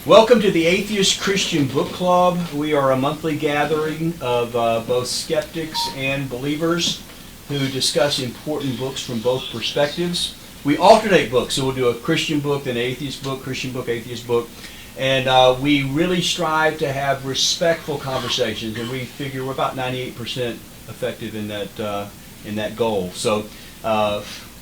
Welcome to the Atheist Christian Book Club. We are a monthly gathering of both skeptics and believers who discuss important books from both perspectives. We alternate books, so we'll do a Christian book, then an atheist book, Christian book, atheist book. And we really strive to have respectful conversations, and we figure we're about 98% effective in that goal. So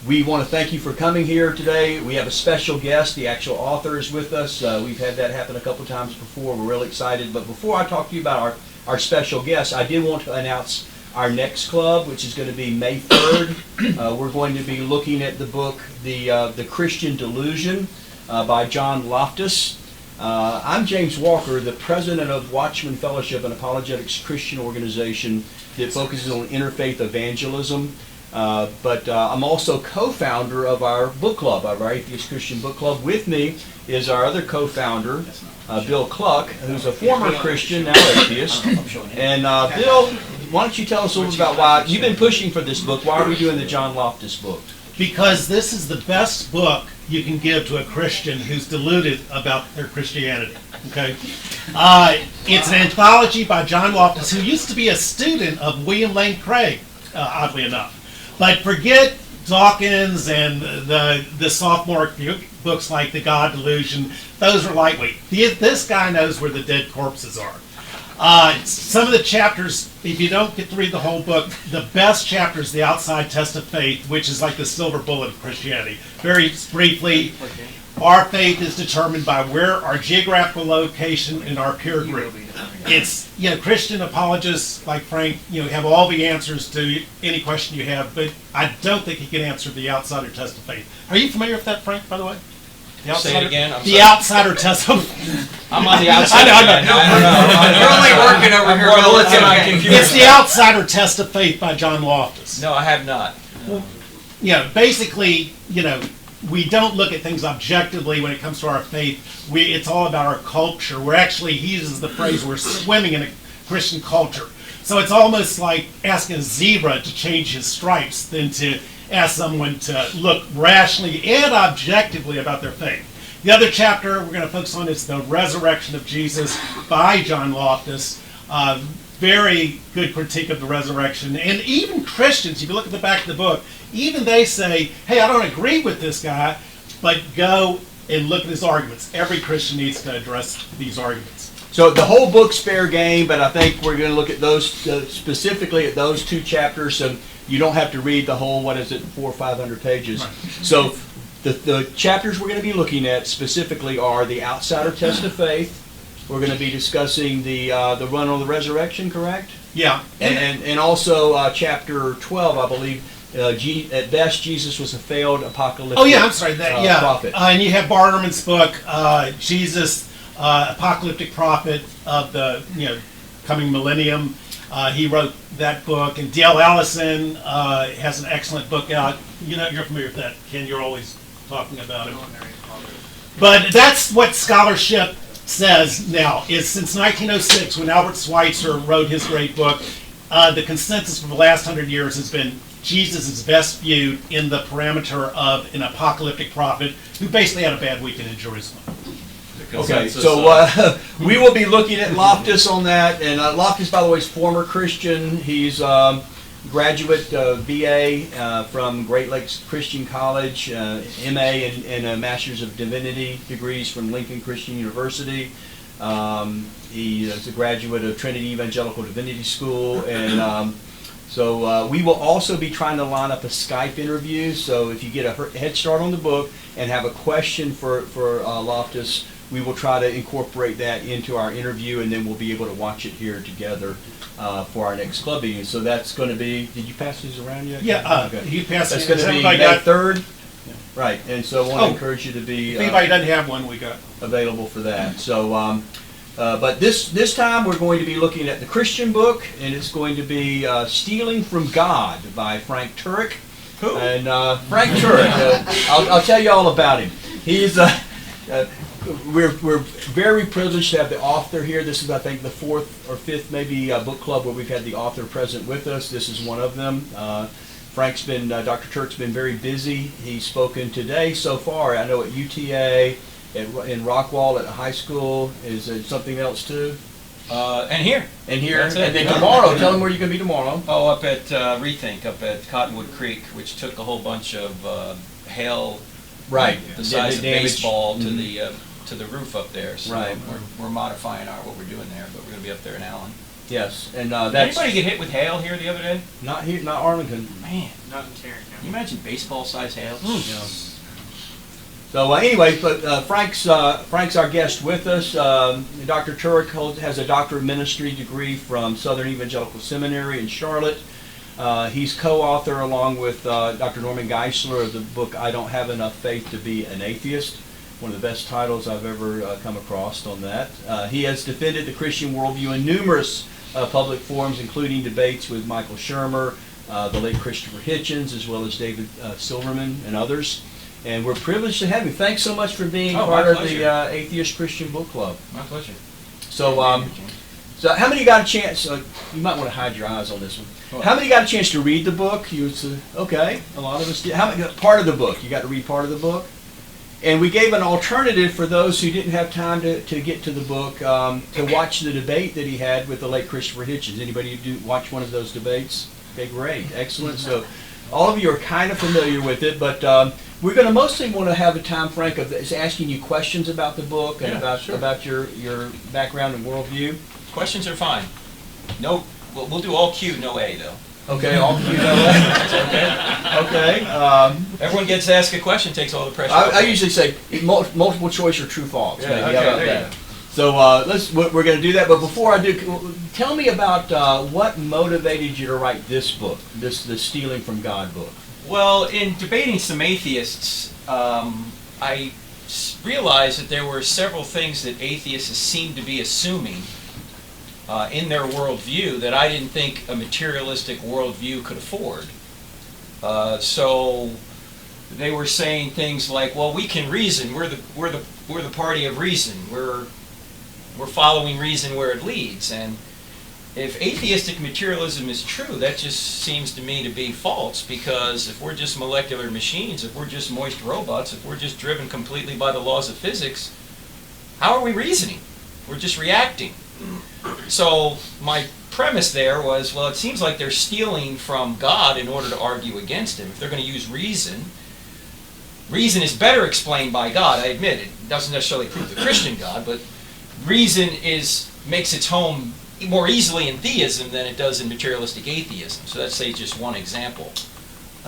we want to thank you for coming here today. We have a special guest. The actual author is with us. We've had that happen a couple times before. We're really excited. But before I talk to you about our special guest, I did want to announce our next club, which is going to be May 3rd. We're going to be looking at the book, The Christian Delusion by John Loftus. I'm James Walker, the president of Watchman Fellowship, an apologetics Christian organization that focuses on interfaith evangelism. But I'm also co-founder of our book club, of our Atheist Christian Book Club. With me is our other co-founder, Bill Cluck, who's a former Christian, now atheist. And Bill, why don't you tell us a little bit about why you've been pushing for this book? Why are we doing the John Loftus book? Because this is the best book you can give to a Christian who's deluded about their Christianity. Okay, it's an anthology by John Loftus, who used to be a student of William Lane Craig, oddly enough. But forget Dawkins and the sophomore books like The God Delusion. Those are lightweight. This guy knows where the dead corpses are. Some of the chapters, if you don't get to read the whole book, the best chapter is The Outside Test of Faith, which is like the silver bullet of Christianity. Very briefly, our faith is determined by where our geographical location and our peer group. It's, Christian apologists like Frank, have all the answers to any question you have, but I don't think he can answer the outsider test of faith. Are you familiar with that, Frank, by the way? Say it again. The outsider test of faith. I'm on the outside. I know. You're only working over here. Well, let's get my computer. It's The Outsider Test of Faith by John Loftus. No, I have not. Basically, we don't look at things objectively when it comes to our faith. It's all about our culture. He uses the phrase, we're swimming in a Christian culture. So it's almost like asking a zebra to change his stripes than to ask someone to look rationally and objectively about their faith. The other chapter we're going to focus on is The Resurrection of Jesus by John Loftus. Very good critique of the resurrection. And even Christians, if you look at the back of the book, even they say, hey, I don't agree with this guy, but go and look at his arguments. Every Christian needs to address these arguments. So the whole book's fair game, but I think we're going to look at those, specifically at those two chapters, so you don't have to read the whole, 400 or 500 pages. Right. So the chapters we're going to be looking at specifically are The Outsider Test of Faith. We're going to be discussing the run on the resurrection, correct? Yeah. And also chapter 12, I believe, at best, Jesus was a failed apocalyptic prophet. And you have Barterman's book, Jesus, Apocalyptic Prophet of the coming millennium. He wrote that book. And D.L. Allison has an excellent book out. You're familiar with that, Ken. You're always talking about it. But that's what scholarship says now, is since 1906, when Albert Schweitzer wrote his great book, the consensus for the last 100 years has been Jesus is best viewed in the parameter of an apocalyptic prophet who basically had a bad weekend in Jerusalem. Okay, so we will be looking at Loftus on that, and Loftus, by the way, is former Christian. He's graduate BA from Great Lakes Christian College, MA and a Master's of Divinity degrees from Lincoln Christian University. He is a graduate of Trinity Evangelical Divinity School, and so we will also be trying to line up a Skype interview. So if you get a head start on the book and have a question for Loftus, we will try to incorporate that into our interview, and then we'll be able to watch it here together for our next club meeting. So that's going to be, did you pass these around yet? Yeah, okay. You passed That's it. going to be May 3rd. Yeah. Right, and so I want to encourage you to be if anybody doesn't have one, we got available for that. So, but this time we're going to be looking at the Christian book, and it's going to be Stealing from God by Frank Turek. Who? And Frank Turek, I'll tell you all about him. He's we're very privileged to have the author here. This is, I think, the 4th or 5th maybe book club where we've had the author present with us. This is one of them. Frank's been, Dr. Turek's been very busy. He's spoken today so far, I know, at UTA, in Rockwall at a high school. Is there something else too? And here. And here, That's it. and then tomorrow. Tell them where you're going to be tomorrow. Oh, up at Rethink, up at Cottonwood Creek, which took a whole bunch of hail, Right. the size of damage. baseball, Mhm. to the roof up there. So Right. we're modifying what we're doing there, but we're going to be up there in Allen. Yes, and Did that's anybody get hit with hail here the other day? not here, not Arlington. Man, Not in Tarrant can you imagine baseball-sized hail? Yeah. So anyway, but Frank's our guest with us. Dr. Turek has a Doctor of Ministry degree from Southern Evangelical Seminary in Charlotte. He's co-author along with Dr. Norman Geisler of the book I Don't Have Enough Faith to Be an Atheist, one of the best titles I've ever come across on that. He has defended the Christian worldview in numerous public forums, including debates with Michael Shermer, the late Christopher Hitchens, as well as David Silverman and others. And we're privileged to have you. Thanks so much for being Oh, part my of the pleasure. Atheist Christian Book Club. My pleasure. So, so how many got a chance? You might want to hide your eyes on this one. What? How many got a chance to read the book? Okay, a lot of us did. How many got part of the book? You got to read part of the book. And we gave an alternative for those who didn't have time to get to the book to watch the debate that he had with the late Christopher Hitchens. Anybody watch one of those debates? Okay, great, excellent. So all of you are kind of familiar with it, but we're going to mostly want to have a time, Frank, of asking you questions about the book and Yeah, about sure. your background and worldview. Questions are fine. No, we'll do all Q, no A though. Okay, all you know that. Okay. Everyone gets to ask a question, takes all the pressure off. I usually say multiple choice or true false. Yeah, Maybe. okay, How about there you that? go. So we're going to do that. But before I do, tell me about what motivated you to write this book, the Stealing from God book. Well, in debating some atheists, I realized that there were several things that atheists seemed to be assuming in their worldview that I didn't think a materialistic worldview could afford. So they were saying things like, "Well, we can reason. We're the party of reason. We're following reason where it leads." And if atheistic materialism is true, that just seems to me to be false, because if we're just molecular machines, if we're just moist robots, if we're just driven completely by the laws of physics, how are we reasoning? We're just reacting. So my premise there was, well, it seems like they're stealing from God in order to argue against Him. If they're going to use reason, reason is better explained by God. I admit it doesn't necessarily prove the Christian God, but reason makes its home more easily in theism than it does in materialistic atheism. So that's, say, just one example.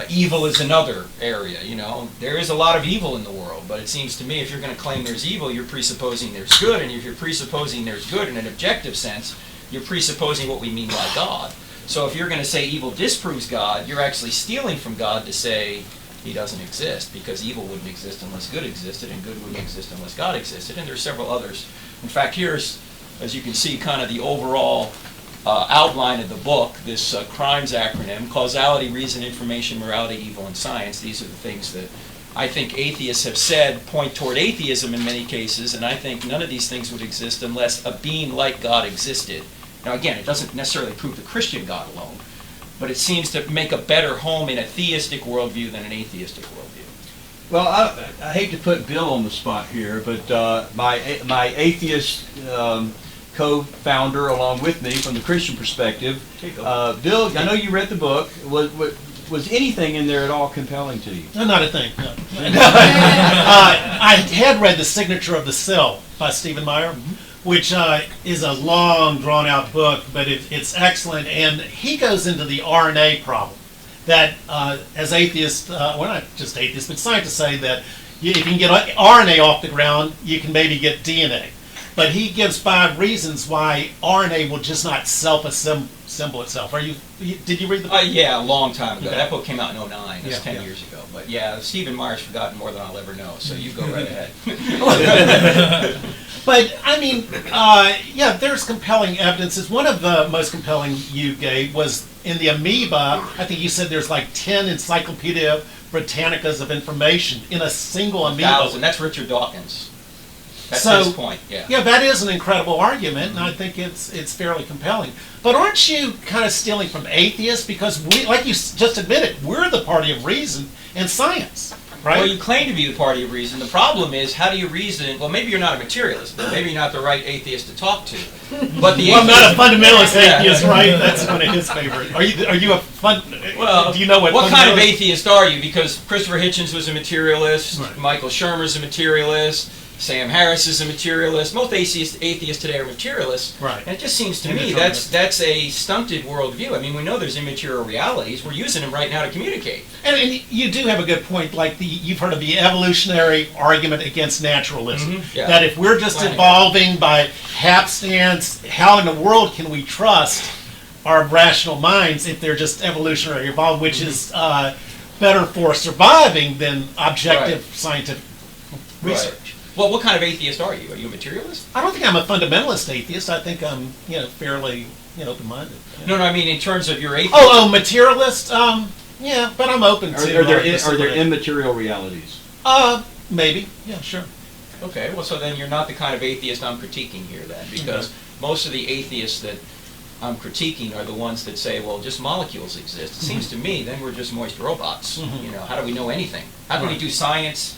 Evil is another area. There is a lot of evil in the world, but it seems to me if you're going to claim there's evil, you're presupposing there's good, and if you're presupposing there's good in an objective sense, you're presupposing what we mean by God. So if you're going to say evil disproves God, you're actually stealing from God to say He doesn't exist, because evil wouldn't exist unless good existed, and good wouldn't exist unless God existed, and there's several others. In fact, here's, as you can see, kind of the overall outline of the book, this CRIMES acronym: causality, reason, information, morality, evil, and science. These are the things that I think atheists have said point toward atheism in many cases, and I think none of these things would exist unless a being like God existed. Now again, it doesn't necessarily prove the Christian God alone, but it seems to make a better home in a theistic worldview than an atheistic worldview. Well, I hate to put Bill on the spot here, but my atheist co-founder along with me from the Christian perspective, Bill, I know you read the book. Was anything in there at all compelling to you? No, not a thing. No. I had read The Signature of the Cell by Stephen Meyer, which is a long, drawn-out book, but it's excellent, and he goes into the RNA problem. That as atheists, well, not just atheists, but scientists say that if you can get RNA off the ground, you can maybe get DNA. But he gives 5 reasons why RNA will just not self-assemble itself. Did you read the book? Yeah, a long time ago. Okay. That book came out in 2009. That's Yeah, 10 years ago. But yeah, Stephen Meyer's forgotten more than I'll ever know, so you go right ahead. But, I mean, yeah, there's compelling evidence. One of the most compelling you gave was in the amoeba. I think you said there's like 10 Encyclopedia Britannicas of information in a single amoeba. 1,000. That's Richard Dawkins. That's So- his point, yeah. Yeah, that is an incredible argument, and I think it's fairly compelling. But aren't you kind of stealing from atheists? Because we, like you just admitted, we're the party of reason and science. right? Well, you claim to be the party of reason. The problem is, how do you reason? Well, maybe you're not a materialist. Maybe you're not the right atheist to talk to. But the Well, I'm not a fundamentalist Yeah. atheist, right? That's one of his favorite. Are you a Well, do you know what kind of fundamentalist- atheist are you? Because Christopher Hitchens was a materialist. Right. Michael Shermer's a materialist. Sam Harris is a materialist. Most atheists today are materialists. Right. And it just seems to me that's a stunted worldview. I mean, we know there's immaterial realities. We're using them right now to communicate. And you do have a good point, like you've heard of the evolutionary argument against naturalism. Yeah. That if we're just Right. evolving by hapstance, how in the world can we trust our rational minds if they're just evolutionary evolved, which is better for surviving than objective scientific research. Right. Well, what kind of atheist are you? Are you a materialist? I don't think I'm a fundamentalist atheist. I think I'm, fairly, open-minded. No, I mean in terms of your atheist. Oh, materialist? Yeah, but I'm open to. Are there disagreeing. immaterial realities? Maybe. Yeah, sure. Okay, well, so then you're not the kind of atheist I'm critiquing here then, because most of the atheists that I'm critiquing are the ones that say, well, just molecules exist. It seems to me then we're just moist robots. How do we know anything? How can we do science?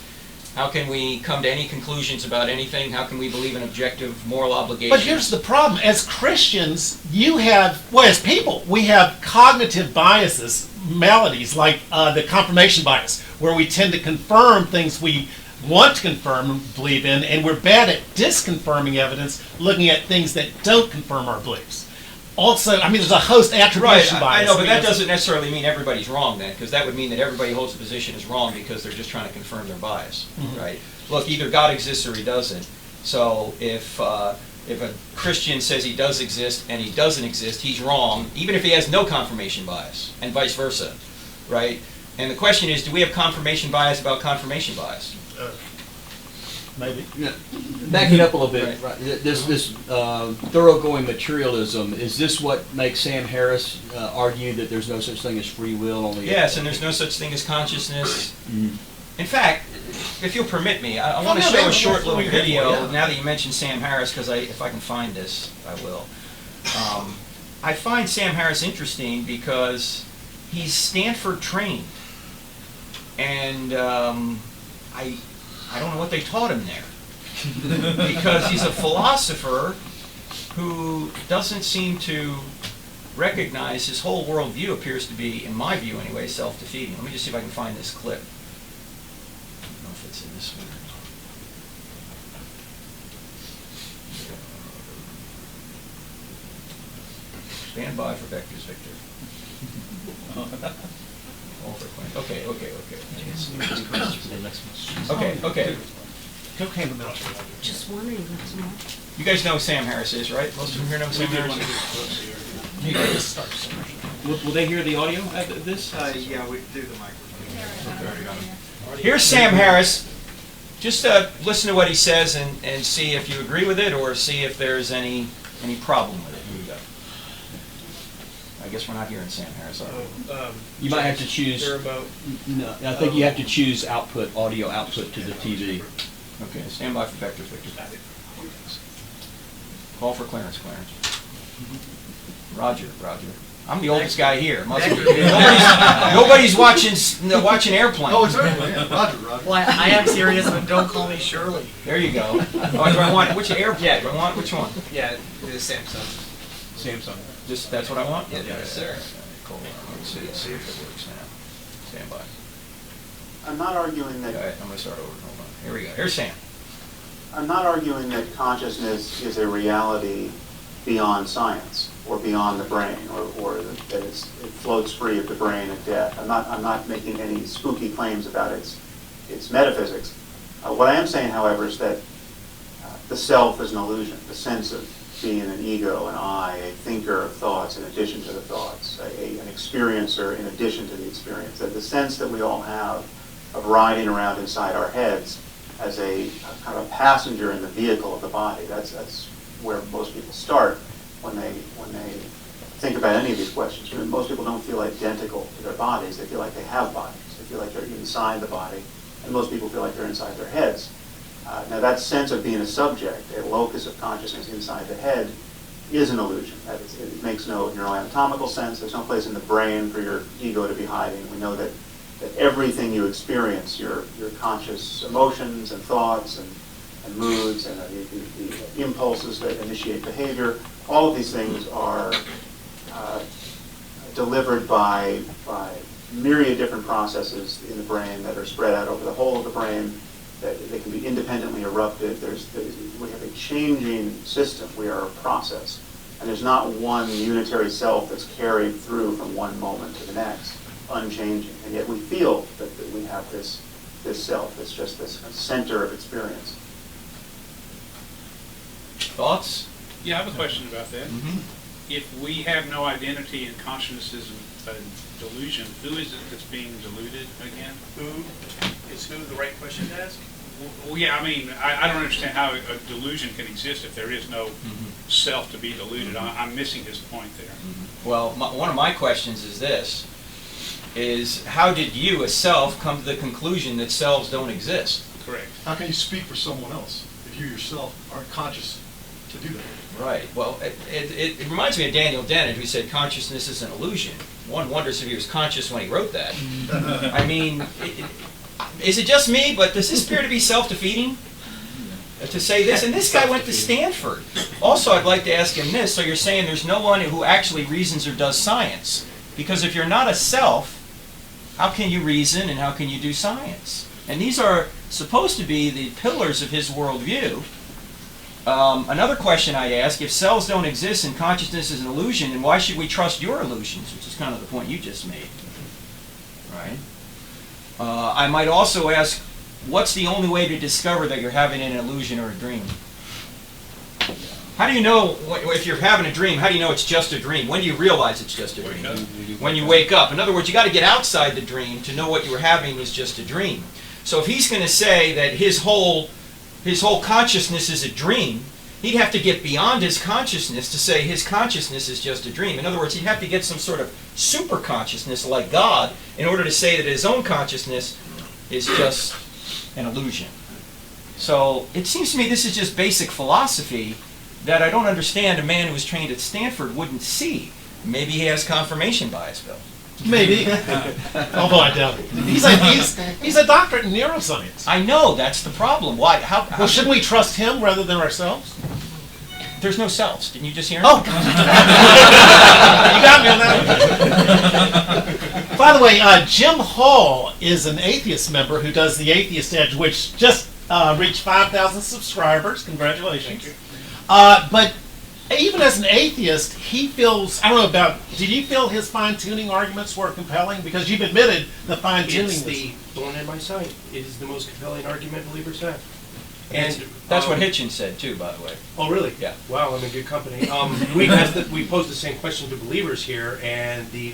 How can we come to any conclusions about anything? How can we believe in objective moral obligations? But here's the problem. As Christians, as people, we have cognitive biases, maladies, like the confirmation bias, where we tend to confirm things we want to confirm and believe in, and we're bad at disconfirming evidence, looking at things that don't confirm our beliefs. Also, there's a host attribution bias. I know, but that doesn't necessarily mean everybody's wrong then, because that would mean that everybody who holds a position is wrong because they're just trying to confirm their bias, right? Look, either God exists or he doesn't. So if a Christian says he does exist and he doesn't exist, he's wrong, even if he has no confirmation bias, and vice versa, right? And the question is, do we have confirmation bias about confirmation bias? Maybe. Yeah. Backing up a little bit, Right. this thoroughgoing materialism, is this what makes Sam Harris argue that there's no such thing as free will? Only Yes, and there's no such thing as consciousness. In fact, if you'll permit me, I want to no, show a that's short what little we're here for, video, yeah. now that you mentioned Sam Harris, because if I can find this, I will. I find Sam Harris interesting because he's Stanford trained, and I don't know what they taught him there, because he's a philosopher who doesn't seem to recognize his whole worldview appears to be, in my view anyway, self-defeating. Let me just see if I can find this clip. I don't know if it's in this one. Stand by for Vector's Victor. Okay. Okay. Okay, in the middle. Just wondering, that's all. You guys know who Sam Harris is, right? Most of you here know who Sam Harris is? You just start. Will they hear the audio of this? Yeah, we do the microphone. Here's Sam Harris. Just listen to what he says and see if you agree with it or see if there's any problem with it. Here we go. I guess we're not hearing Sam Harris, are we? You might have to choose. They're about. No, I think you have to choose audio output to the TV. Okay, stand by for Vector Victor. Call for Clarence. Roger. I'm the oldest guy here. Nobody's watching Airplane. Oh, it's right. Yeah, Roger. Well, I am serious, but don't call me Shirley. There you go. Oh, do I want which Airplane? Do I want which one? Yeah, the Samsung. Just that's what I want. Yes, sir. Cool. Let's see if it works now. Stand by. I'm not arguing All that right, I'm gonna start over. Hold on. Here we go. Here's Sam. I'm not arguing that consciousness is a reality beyond science or beyond the brain, or that it floats free of the brain at death. I'm not making any spooky claims about its metaphysics. What I am saying, however, is that the self is an illusion. The sense of being an ego, an I, a thinker of thoughts in addition to the thoughts, an experiencer in addition to the experience. That the sense that we all have of riding around inside our heads as a kind of a passenger in the vehicle of the body. That's where most people start when they think about any of these questions. I mean, most people don't feel identical to their bodies. They feel like they have bodies. They feel like they're inside the body, and most people feel like they're inside their heads. Now that sense of being a subject, a locus of consciousness inside the head, is an illusion. It makes no neuroanatomical sense. There's no place in the brain for your ego to be hiding. We know that that everything you experience, your conscious emotions and thoughts and moods and the impulses that initiate behavior, all of these things are delivered by myriad different processes in the brain that are spread out over the whole of the brain, that they can be independently erupted. We have a changing system. We are a process. And there's not one unitary self that's carried through from one moment to the next, unchanging. And yet we feel that we have this self. It's just this center of experience. Thoughts? Yeah, I have a question about that. Mm-hmm. If we have no identity and consciousness is a delusion, who is it that's being deluded again? Who the right question to ask? Well, yeah, I mean, I don't understand how a delusion can exist if there is no self to be deluded. I'm missing his point there. Well, one of my questions is this, is how did you, as self, come to the conclusion that selves don't exist? Correct. How can you speak for someone else if you yourself aren't conscious to do that? Right. Well, it reminds me of Daniel Dennett, who said consciousness is an illusion. One wonders if he was conscious when he wrote that. I mean, is it just me, but does this appear to be self-defeating? To say this, and this guy went to Stanford. Also, I'd like to ask him this. So you're saying there's no one who actually reasons or does science. Because if you're not a self, how can you reason and how can you do science? And these are supposed to be the pillars of his worldview. Another question I'd ask, if selves don't exist and consciousness is an illusion, then why should we trust your illusions, which is kind of the point you just made, right? I might also ask, what's the only way to discover that you're having an illusion or a dream? How do you know, if you're having a dream, how do you know it's just a dream? When do you realize it's just a dream? When you wake up. In other words, you got to get outside the dream to know what you were having is just a dream. So if he's going to say that his whole consciousness is a dream, he'd have to get beyond his consciousness to say his consciousness is just a dream. In other words, he'd have to get some sort of super consciousness like God in order to say that his own consciousness is just an illusion. So it seems to me this is just basic philosophy that I don't understand a man who was trained at Stanford wouldn't see. Maybe he has confirmation bias, Bill. Maybe. Although I doubt it. He's a doctorate in neuroscience. I know, that's the problem. Why? Well, shouldn't we trust him rather than ourselves? There's no selves. Didn't you just hear him? Oh! You got me on that one. By the way, Jim Hall is an atheist member who does the Atheist Edge, which just reached 5,000 subscribers. Congratulations. Thank you. But even as an atheist, he feels, I don't know about, did you feel his fine-tuning arguments were compelling? Because you've admitted the fine-tuning It's was... the thorn in my side. It is the most compelling argument believers have. And that's what Hitchens said too, by the way. Oh, really? Yeah. Wow, I'm in good company. We posed the same question to believers here, and the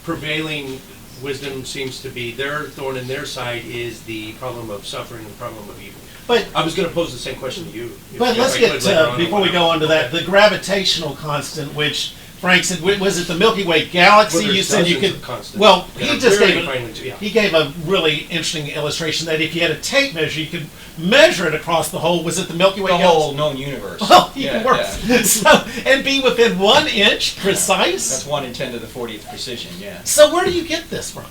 prevailing wisdom seems to be their thorn in their side is the problem of suffering and the problem of evil. But I was going to pose the same question to you. But let's get to, before we go on to that, the gravitational constant, which Frank said, was it the Milky Way galaxy? Well, you said you dozens could. of constants. Well, Yeah, he just very gave finely, yeah. he gave a really interesting illustration that if you had a tape measure, you could measure it across the whole. Was it the Milky Way The galaxy? whole known universe. Well, even Yeah, worse. yeah. So, and be within 1 inch precise. That's 1 in 10 to the 40th precision, yeah. So where do you get this from?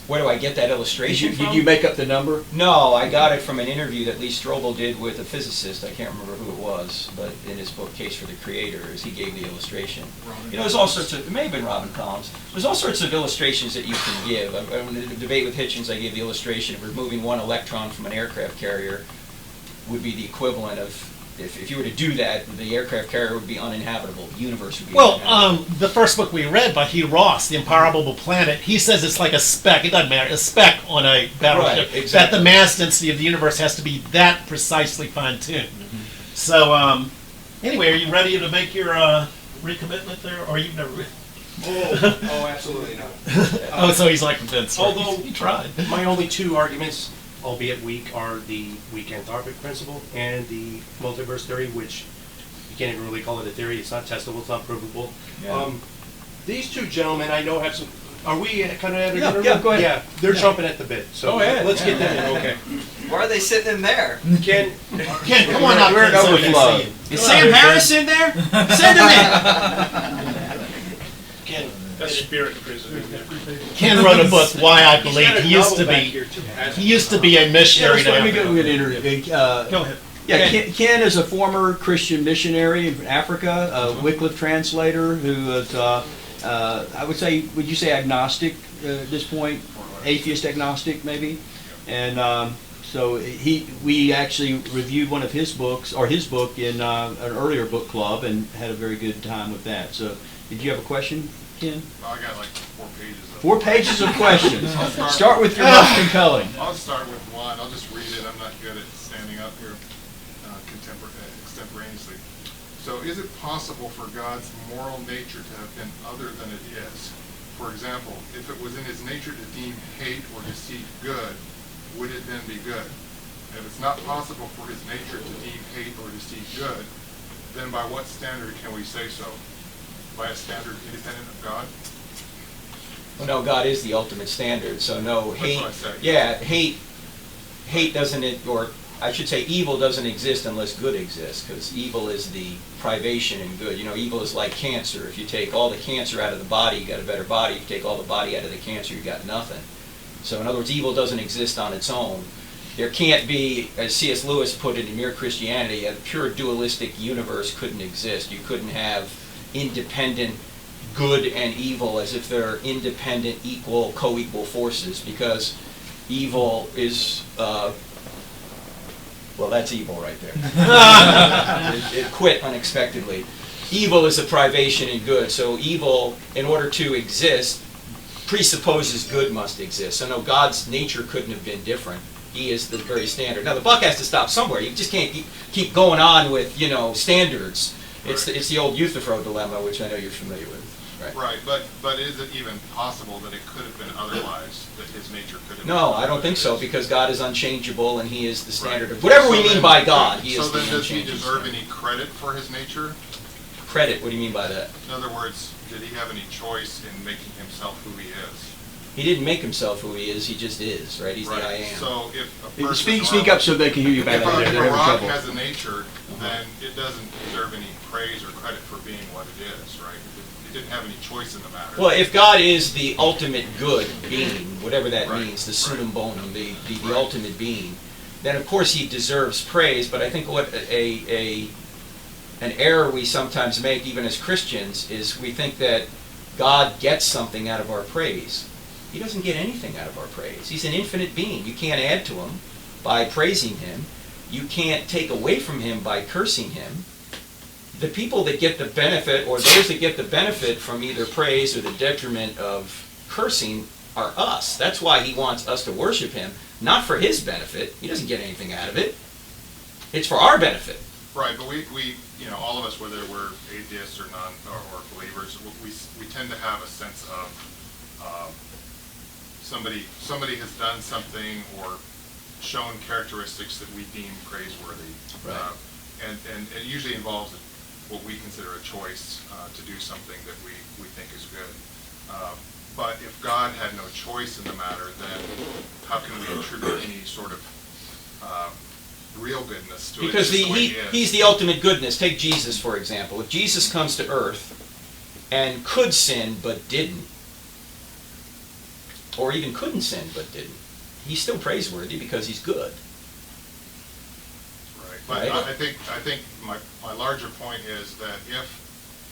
Where do I get that illustration Did from? you make up the number? No, I got it from an interview that Lee Strobel did with a physicist. I can't remember who it was, but in his book, Case for the Creator, as he gave the illustration. You know, there's all sorts of, it may have been Robin Collins. There's all sorts of illustrations that you can give. In the debate with Hitchens, I gave the illustration of removing 1 electron from an aircraft carrier would be the equivalent of, if you were to do that, the aircraft carrier would be uninhabitable. The universe would be uninhabitable. Well, the first book we read by Hugh Ross, The Improbable Planet, he says it's like a speck, it doesn't matter, a speck on a battleship, Right, exactly. that the mass density of the universe has to be that precisely fine-tuned. So, anyway, are you ready to make your recommitment there, or you've never read? Oh, absolutely not. Oh, so he's like convinced. Although he tried. My only 2 arguments, albeit weak, are the weak anthropic principle and the multiverse theory, which you can't even really call it a theory. It's not testable. It's not provable. Yeah. These 2 gentlemen, I know, have some. Are we kind of at a Yeah, interview? yeah, go ahead. Yeah, they're jumping at the bit. So Go ahead. let's get Yeah. that in. Okay. Why are they sitting in there? Ken, Ken, come on up. We're in Ken, so we can overflow. see you. Is Sam Harris in there? Send him in! Ken, That's spirit prison, isn't it? Ken wrote a book, Why I Believe. He used to be a missionary to Let me get Africa. an interview. Go ahead. Yeah, Ken is a former Christian missionary in Africa, a Wycliffe translator who is, I would say, would you say agnostic at this point? Atheist agnostic, maybe? And so we actually reviewed one of his books, or his book, in an earlier book club and had a very good time with that. So did you have a question, Ken? I got like 4 pages. 4 pages of questions. Start with your most compelling. I'll start with one. I'll just read it. I'm not good at standing up here extemporaneously. So, is it possible for God's moral nature to have been other than it is? For example, if it was in his nature to deem hate or deceit good, would it then be good? If it's not possible for his nature to deem hate or deceit good, then by what standard can we say so? By a standard independent of God? Well, no, God is the ultimate standard, so no, That's hate, what I said. yeah, hate doesn't, or I should say evil doesn't exist unless good exists, because evil is the privation in good. You know, evil is like cancer. If you take all the cancer out of the body, you got a better body. If you take all the body out of the cancer, you got nothing. So in other words, evil doesn't exist on its own. There can't be, as C.S. Lewis put it in Mere Christianity, a pure dualistic universe couldn't exist. You couldn't have independent good and evil as if they're independent, equal, co-equal forces, because evil is, well, that's evil right there. It quit unexpectedly. Evil is a privation in good, so evil, in order to exist, presupposes good must exist. So no, God's nature couldn't have been different. He is the very standard. Now the buck has to stop somewhere. You just can't keep going on with, you know, standards. It's the old Euthyphro dilemma, which I know you're familiar with. Right, but is it even possible that it could have been otherwise, that his nature could have been No, I don't think so, because God is unchangeable and he is the standard of whatever we mean by God. He is the So then does he unchangeable deserve standard. any credit for his nature? Credit, what do you mean by that? In other words, did he have any choice in making himself who he is? He didn't make himself who he is, he just is, right? He's the I am. So if a person Speak up so they can hear you better. If They're having a rock trouble. has a nature, then it doesn't deserve any praise or credit for being what it is, right? It didn't have any choice in the matter. Well, if God is the ultimate good being, whatever that Right, means, the summum bonum, the Right. ultimate being, then of course he deserves praise, but I think what an error we sometimes make, even as Christians, is we think that God gets something out of our praise. He doesn't get anything out of our praise. He's an infinite being. You can't add to him by praising him. You can't take away from him by cursing him. The people that get the benefit, or those that get the benefit from either praise or the detriment of cursing, are us. That's why he wants us to worship him, not for his benefit. He doesn't get anything out of it. It's for our benefit. Right, but we you know, all of us, whether we're atheists or or believers, we tend to have a sense of somebody has done something or shown characteristics that we deem praiseworthy, Right. and it usually involves what we consider a choice to do something that we think is good. But if God had no choice in the matter, then how can we attribute any sort of real goodness to Because it? Just the way he is? he's the ultimate goodness. Take Jesus, for example. If Jesus comes to earth and could sin but didn't, or even couldn't sin but didn't, he's still praiseworthy because he's good. Right, but Right. I think my larger point is that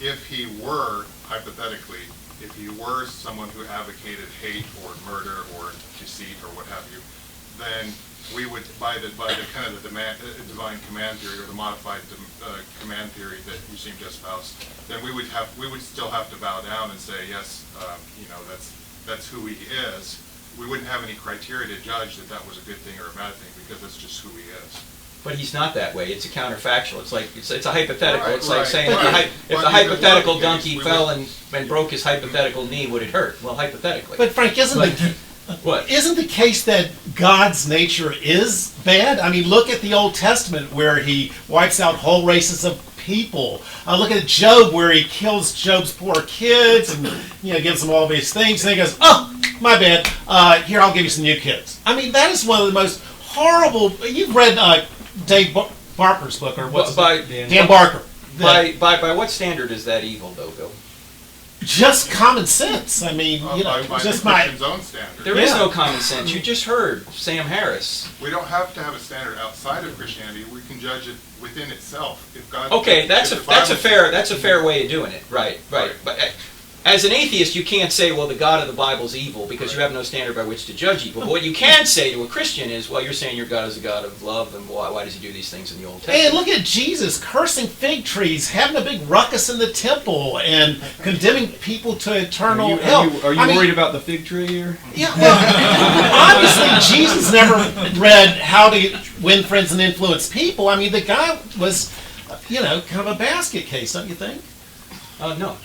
if he were, hypothetically, if he were someone who advocated hate or murder or deceit or what have you, then we would, by the kind of the divine command theory or the modified command theory that you seem to espouse, then we would still have to bow down and say, yes, you know, that's who he is. We wouldn't have any criteria to judge that was a good thing or a bad thing, because that's just who he is. But he's not that way. It's a counterfactual. It's like it's a hypothetical. Right, it's like right. saying But if the even hypothetical worst donkey case, we fell would- and broke his hypothetical knee, would it hurt? Well, hypothetically. But Frank, What? isn't the case that God's nature is bad? I mean, look at the Old Testament where he wipes out whole races of people. Look at Job where he kills Job's poor kids and gives them all these things. And he goes, "Oh, my bad. Here, I'll give you some new kids." I mean, that is one of the most horrible. You've read Dave Barker's book, or what's By Dan Barker. By what standard is that evil, though, Bill? just common sense. I mean, by just the Christian's own standard. There is Yeah. no common sense. You just heard Sam Harris. We don't have to have a standard outside of Christianity. We can judge it within itself. If God, Okay, that's if a the that's a Bible- fair way of doing it. Right. But as an atheist, you can't say, well, the God of the Bible is evil because you have no standard by which to judge evil. But what you can say to a Christian is, well, you're saying your God is a God of love, and why does he do these things in the Old Testament? And look at Jesus cursing fig trees, having a big ruckus in the temple, and condemning people to eternal hell. Are you I mean, worried about the fig tree here? Yeah, well, obviously Jesus never read How to Win Friends and Influence People. I mean, the guy was, kind of a basket case, don't you think? No.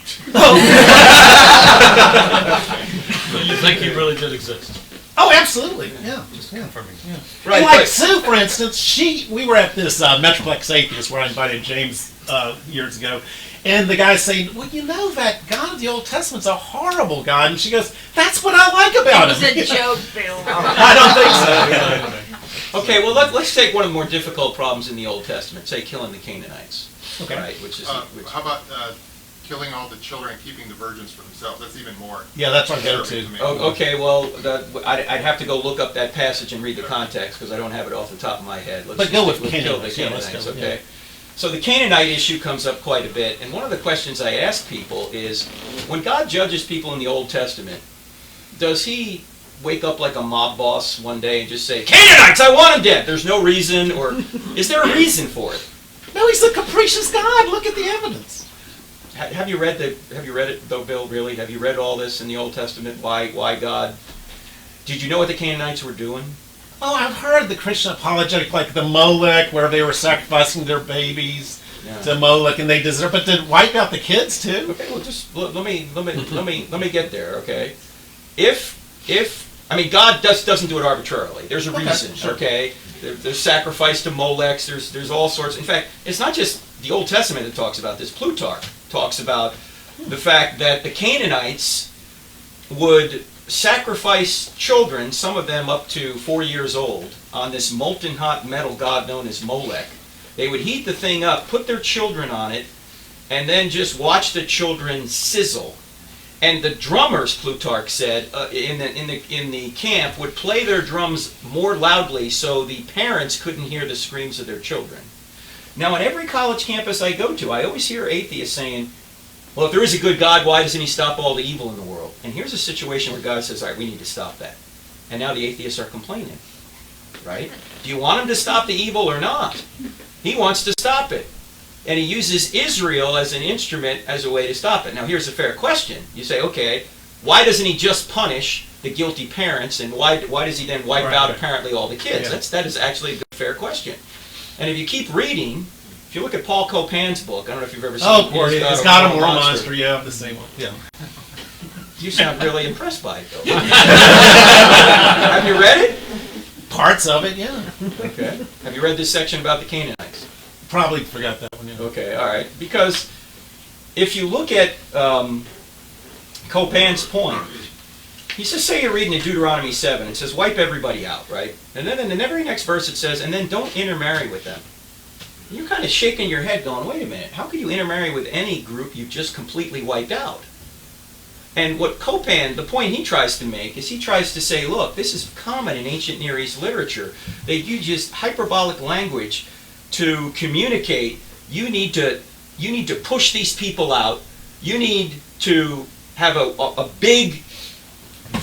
So you think he really did exist? Oh, absolutely. Yeah. Just confirming. Yeah. Right, And like but- Sue, for instance, we were at this Metroplex Atheist where I invited James years ago, and the guy's saying, well, that God of the Old Testament's a horrible God, and she goes, that's what I like about him. It was a joke, Bill. I don't think so. Okay, well, let's take one of the more difficult problems in the Old Testament, say killing the Canaanites. Okay. Right, which is... How about killing all the children and keeping the virgins for themselves? That's even more. Yeah, that's what I go disturbing to. me. Oh, okay, well, I'd have to go look up that passage and read the context because I don't have it off the top of my head. Let's But go just with kill the Canaanites. Yeah, let's Canaanites, go, okay? yeah. So the Canaanite issue comes up quite a bit, and one of the questions I ask people is, when God judges people in the Old Testament, does he wake up like a mob boss one day and just say, Canaanites, I want them dead? There's no reason, or is there a reason for it? No, he's a capricious God. Look at the evidence. Have you read it though, Bill? Really? Have you read all this in the Old Testament? Why God? Did you know what the Canaanites were doing? Oh, I've heard the Christian apologetic, like the Molech, where they were sacrificing their babies to Molech, and they deserve, but to wipe out the kids too. Okay, well, just let me get there. Okay, if God doesn't do it arbitrarily. There's a reason. Sure. Okay, there's sacrifice to Molechs. There's all sorts. In fact, it's not just the Old Testament that talks about this. Plutarch talks about the fact that the Canaanites would sacrifice children, some of them up to 4 years old, on this molten hot metal god known as Molech. They would heat the thing up, put their children on it, and then just watch the children sizzle. And the drummers, Plutarch said, in the camp would play their drums more loudly so the parents couldn't hear the screams of their children. Now, on every college campus I go to, I always hear atheists saying, well, if there is a good God, why doesn't he stop all the evil in the world? And here's a situation where God says, all right, we need to stop that. And now the atheists are complaining, right? Do you want him to stop the evil or not? He wants to stop it. And he uses Israel as an instrument as a way to stop it. Now, here's a fair question. You say, okay, why doesn't he just punish the guilty parents, and why does he then wipe out apparently all the kids? Yeah. That is actually a good, fair question. And if you keep reading, if you look at Paul Copan's book, I don't know if you've ever seen Oh, it's got a moral monster. Yeah, the same one. Yeah. You sound really impressed by it, though. Have you read it? Parts of it, yeah. Okay. Have you read this section about the Canaanites? Probably forgot that one. Yeah. Okay, all right. Because if you look at Copan's point, he says, say you're reading in Deuteronomy 7, it says, wipe everybody out, right? And then in the very next verse it says, and then don't intermarry with them. You're kind of shaking your head going, wait a minute, how could you intermarry with any group you've just completely wiped out? And what Copan, the point he tries to make, is he tries to say, look, this is common in ancient Near East literature. They use just hyperbolic language to communicate, you need to push these people out, you need to have a big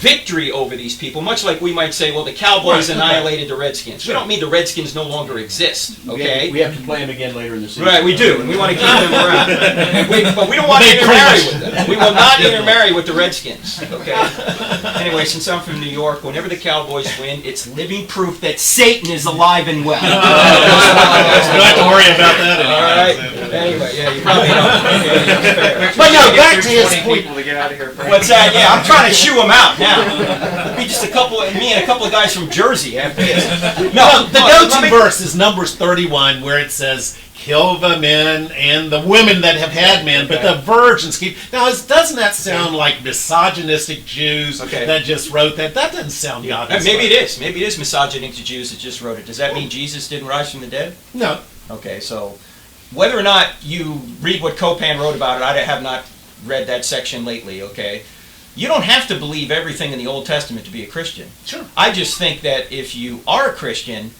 victory over these people, much like we might say, well, the Cowboys annihilated the Redskins. We don't mean the Redskins no longer exist, okay? We have to play them again later in the season. Right, we do, and we want to keep them around. But we don't want to intermarry with them. We will not intermarry with the Redskins, okay? Anyway, since I'm from New York, whenever the Cowboys win, it's living proof that Satan is alive and well. You don't have to worry about that All right. Anyway, yeah, you probably don't. Okay, But no, back to his point. People to get out of here. what's that? Yeah, I'm trying to shoo him out now. It'll be just me and a couple of guys from Jersey after this. No, the go-to verse is Numbers 31, where it says, kill the men and the women that have had men, but the virgins keep... Now, doesn't that sound like misogynistic Jews that just wrote that? That doesn't sound God. Maybe it is. Maybe it is misogynistic Jews that just wrote it. Does that mean Jesus didn't rise from the dead? No. Okay, so whether or not you read what Copan wrote about it, I have not read that section lately, okay? You don't have to believe everything in the Old Testament to be a Christian. Sure. I just think that if you are a Christian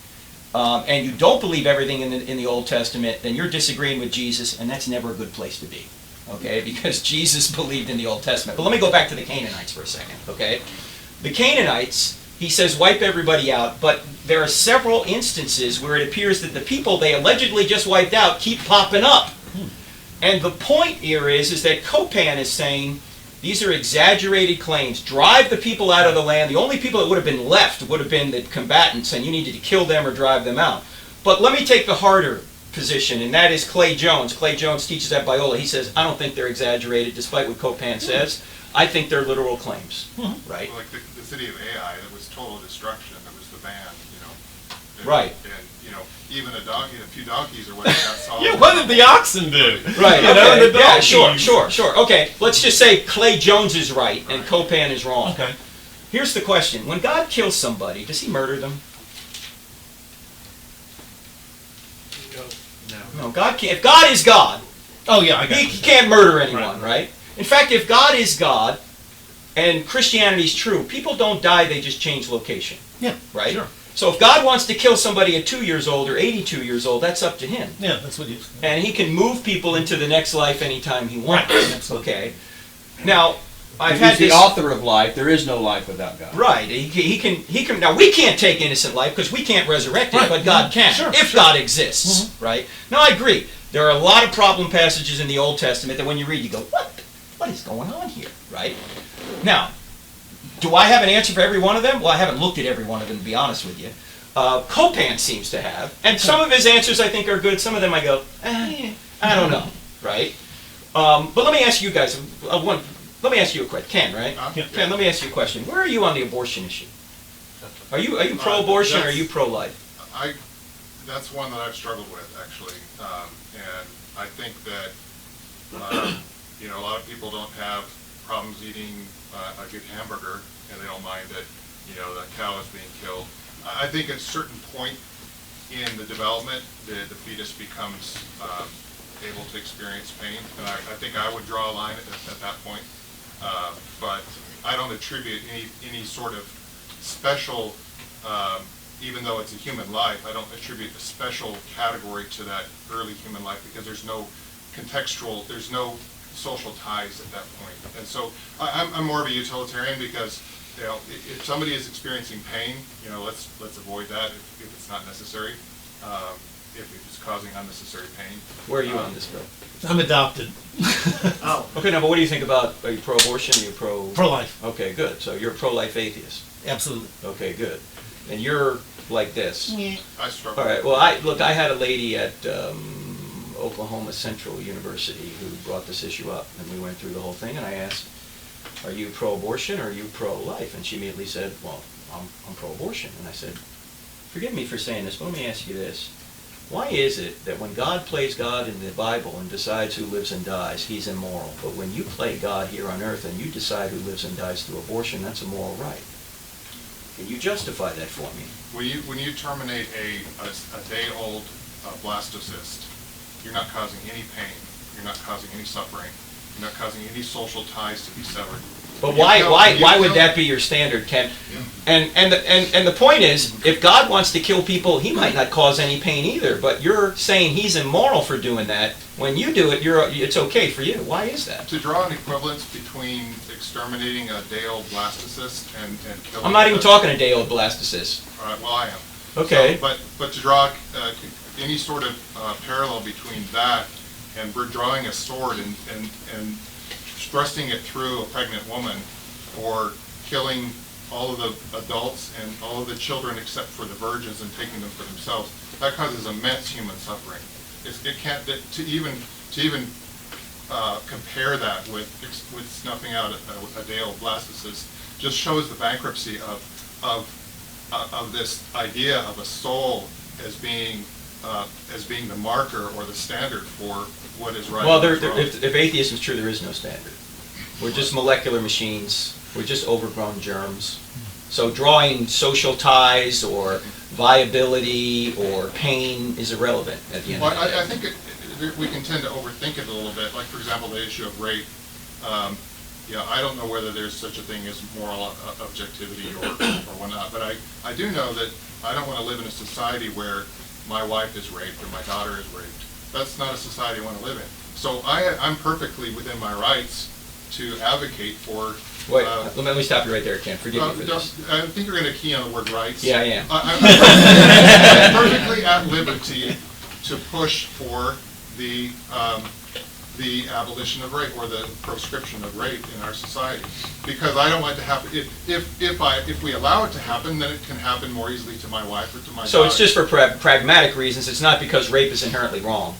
and you don't believe everything in the Old Testament, then you're disagreeing with Jesus, and that's never a good place to be, okay? Because Jesus believed in the Old Testament. But let me go back to the Canaanites for a second, okay? The Canaanites, he says, wipe everybody out, but there are several instances where it appears that the people they allegedly just wiped out keep popping up. And the point here is that Copan is saying, these are exaggerated claims. Drive the people out of the land. The only people that would have been left would have been the combatants, and you needed to kill them or drive them out. But let me take the harder position, and that is Clay Jones. Clay Jones teaches at Biola. He says, I don't think they're exaggerated, despite what Copan says. I think they're literal claims, right? Like the city of Ai, that was total destruction. That was the ban, you know. And, Right. And, you know, even a donkey, a few donkeys or whatever got solved. Yeah, what did the oxen do? Right, You know, okay. the Yeah, donkeys. sure. Okay, let's just say Clay Jones is right and Copan is wrong. Okay. Here's the question. When God kills somebody, does he murder them? No, God can't. If God is God, Oh, yeah, I got he you. can't murder anyone, right? In fact, if God is God and Christianity is true, people don't die, they just change location, Yeah, right? sure. So if God wants to kill somebody at 2 years old or 82 years old, that's up to him. Yeah, that's what you. And he can move people into the next life anytime he wants. Absolutely. Okay. Now, I've He's had the this. author of life. There is no life without God. Right. He can. Now we can't take innocent life because we can't resurrect it, Right. but God can, Sure, if sure. God exists. Right. Now I agree. There are a lot of problem passages in the Old Testament that when you read, you go, what is going on here? Right. Now, do I have an answer for every one of them? Well, I haven't looked at every one of them, to be honest with you. Copan seems to have, and some of his answers I think are good. Some of them I go, I don't know. Right. But let me ask you guys one. Let me ask you a question. Ken, right? Ken, let me ask you a question. Where are you on the abortion issue? Are you pro-abortion or are you pro-life? That's one that I've struggled with, actually. And I think that, you know, a lot of people don't have problems eating a good hamburger, and they don't mind that, you know, that cow is being killed. I think at a certain point in the development, the fetus becomes able to experience pain, and I think I would draw a line at that point. But I don't attribute any sort of special, even though it's a human life, I don't attribute a special category to that early human life because there's no contextual, there's no social ties at that point. And so I'm more of a utilitarian because, you know, if somebody is experiencing pain, you know, let's avoid that if it's not necessary. If it's causing unnecessary pain. Where are you on this, Bill? I'm adopted. Oh, Okay, now, but what do you think about, are you pro-abortion, are you pro... Pro-life. Okay, good. So you're a pro-life atheist. Absolutely. Okay, good. And you're like this. I struggle. All right, well, I had a lady at Oklahoma Central University who brought this issue up, and we went through the whole thing, and I asked, are you pro-abortion or are you pro-life? And she immediately said, well, I'm pro-abortion. And I said, forgive me for saying this, but let me ask you this. Why is it that when God plays God in the Bible and decides who lives and dies, he's immoral? But when you play God here on earth and you decide who lives and dies through abortion, that's a moral right. Can you justify that for me? When you terminate a day-old blastocyst, you're not causing any pain, you're not causing any suffering, you're not causing any social ties to be severed. But why would that be your standard, Ken? And the point is, if God wants to kill people, he might not cause any pain either. But you're saying he's immoral for doing that. When you do it, it's okay for you. Why is that? To draw an equivalence between exterminating a day-old blastocyst and killing... I'm not even talking a day-old blastocyst. All right, well, I am. Okay. So, but to draw any sort of parallel between that and we're drawing a sword and thrusting it through a pregnant woman, or killing all of the adults and all of the children except for the virgins and taking them for themselves, that causes immense human suffering. It can't to even compare that with snuffing out a day-old blastocyst just shows the bankruptcy of this idea of a soul as being the marker or the standard for what is right. Well, and wrong. if atheism is true, there is no standard. We're just molecular machines. We're just overgrown germs. So drawing social ties or viability or pain is irrelevant at the end of the day. I think we can tend to overthink it a little bit. Like, for example, the issue of rape. Yeah, I don't know whether there's such a thing as moral objectivity or whatnot, but I do know that I don't want to live in a society where my wife is raped or my daughter is raped. That's not a society I want to live in. So I'm perfectly within my rights to advocate for. Wait, let me stop you right there, Ken. Forgive me for this. I think you're going to key on the word rights. Yeah, I am. I'm perfectly at liberty to push for the abolition of rape or the proscription of rape in our society, because I don't want it to happen. If we allow it to happen, then it can happen more easily to my wife or to my daughter. So it's just for pragmatic reasons. It's not because rape is inherently wrong.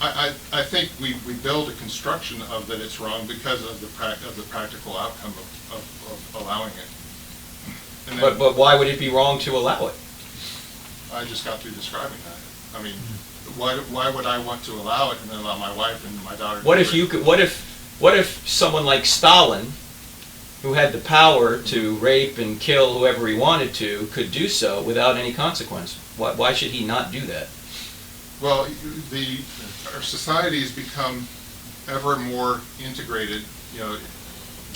I think we build a construction of that it's wrong because of the practical outcome of allowing it. And then, But why would it be wrong to allow it? I just got through describing that. I mean, why would I want to allow it and then allow my wife and my daughter? What if you could? What if someone like Stalin, who had the power to rape and kill whoever he wanted to, could do so without any consequence? Why should he not do that? Well, our societies become ever more integrated. You know,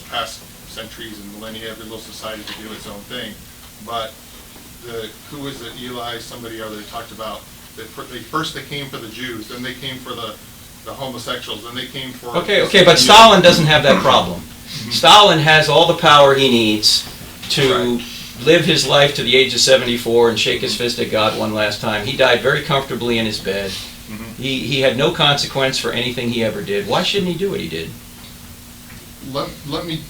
past centuries and millennia, every little society could do its own thing. But who was it? Eli, somebody or other talked about that. First they came for the Jews, then they came for the homosexuals, then they came for. Okay, but Stalin doesn't have that problem. Stalin has all the power he needs to live his life to the age of 74 and shake his fist at God one last time. He died very comfortably in his bed. He had no consequence for anything he ever did. Why shouldn't he do what he did? Let me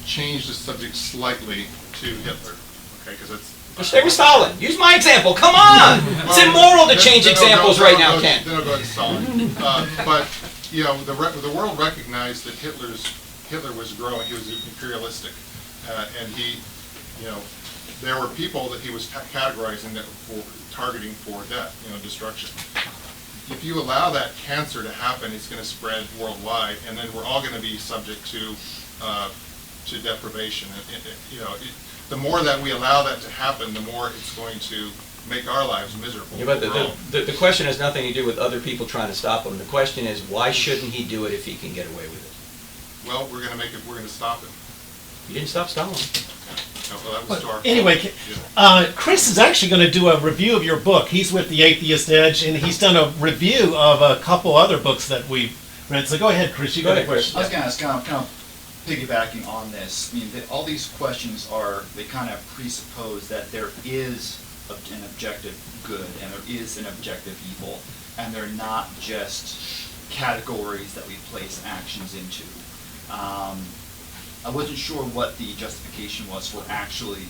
change the subject slightly to Hitler, okay? Because it's. Stay with Stalin. Use my example. Come on! It's immoral to change examples right now, Ken. Then I'll go to Stalin. But you know, the world recognized that Hitler was growing. He was imperialistic, and he, you know, there were people that he was categorizing that for targeting for death, you know, destruction. If you allow that cancer to happen, it's going to spread worldwide, and then we're all going to be subject to deprivation. You know, the more that we allow that to happen, the more it's going to make our lives miserable. Yeah, but the question has nothing to do with other people trying to stop him. The question is, why shouldn't he do it if he can get away with it? Well, we're going to stop him. You didn't stop Stalin. Well, that was to our Anyway, Chris is actually going to do a review of your book. He's with the Atheist Edge, and he's done a review of a couple other books that we've read. So go ahead, Chris. You got a question. I was going to ask, kind of piggybacking on this. I mean, all these questions they kind of presuppose that there is an objective good and there is an objective evil, and they're not just categories that we place actions into. I wasn't sure what the justification was for actually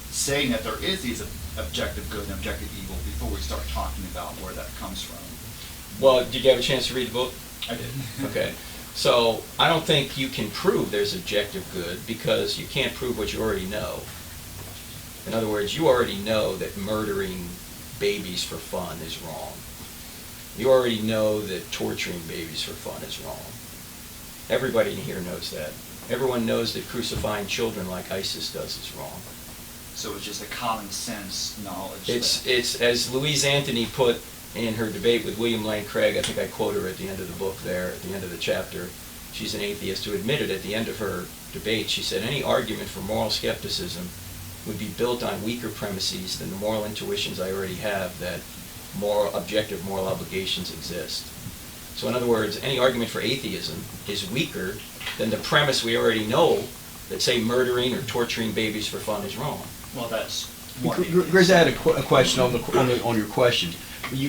saying that there is these objective good and objective evil before we start talking about where that comes from. Well, did you have a chance to read the book? I did. Okay. So I don't think you can prove there's objective good because you can't prove what you already know. In other words, you already know that murdering babies for fun is wrong. You already know that torturing babies for fun is wrong. Everybody in here knows that. Everyone knows that crucifying children like ISIS does is wrong. So it's just a common sense knowledge. It's as Louise Anthony put in her debate with William Lane Craig. I think I quote her at the end of the book there, at the end of the chapter. She's an atheist who admitted at the end of her debate, she said, any argument for moral skepticism would be built on weaker premises than the moral intuitions I already have that objective moral obligations exist. So in other words, any argument for atheism is weaker than the premise we already know that, say, murdering or torturing babies for fun is wrong. Well, that's one. Grizz, I had a question on your question.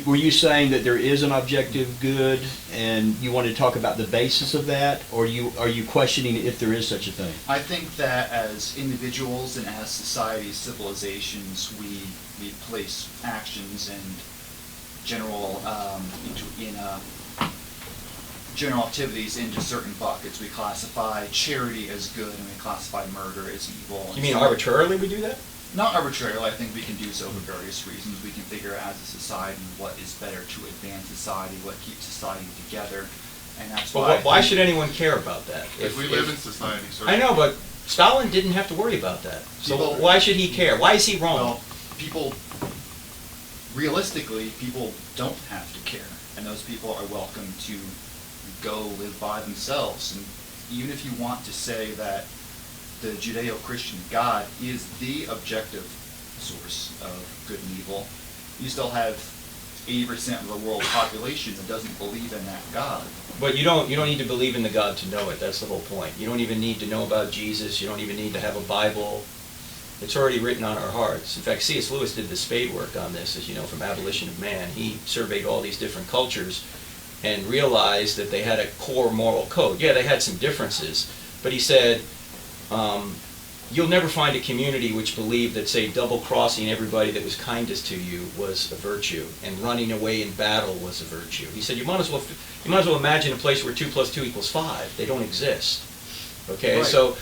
Were you saying that there is an objective good, and you wanted to talk about the basis of that, or are you questioning if there is such a thing? I think that as individuals and as societies, civilizations, we place actions and general general activities into certain buckets. We classify charity as good, and we classify murder as evil. You mean arbitrarily we do that? Not arbitrarily. I think we can do so for various reasons. We can figure out as a society what is better to advance society, what keeps society together, and that's why. Why should anyone care about that? If we live in society, sir. I know, but Stalin didn't have to worry about that. So why should he care? Why is he wrong? Well, realistically, people don't have to care, and those people are welcome to go live by themselves and even if you want to say that the Judeo-Christian God is the objective source of good and evil, you still have 80% of the world population that doesn't believe in that God. But you don't need to believe in the God to know it. That's the whole point. You don't even need to know about Jesus. You don't even need to have a Bible. It's already written on our hearts. In fact, C.S. Lewis did the spade work on this, as you know, from Abolition of Man. He surveyed all these different cultures and realized that they had a core moral code. Yeah, they had some differences, but he said, you'll never find a community which believed that, say, double-crossing everybody that was kindest to you was a virtue, and running away in battle was a virtue. He said, you might as well imagine a place where 2 + 2 = 5. They don't exist. Okay, Right. so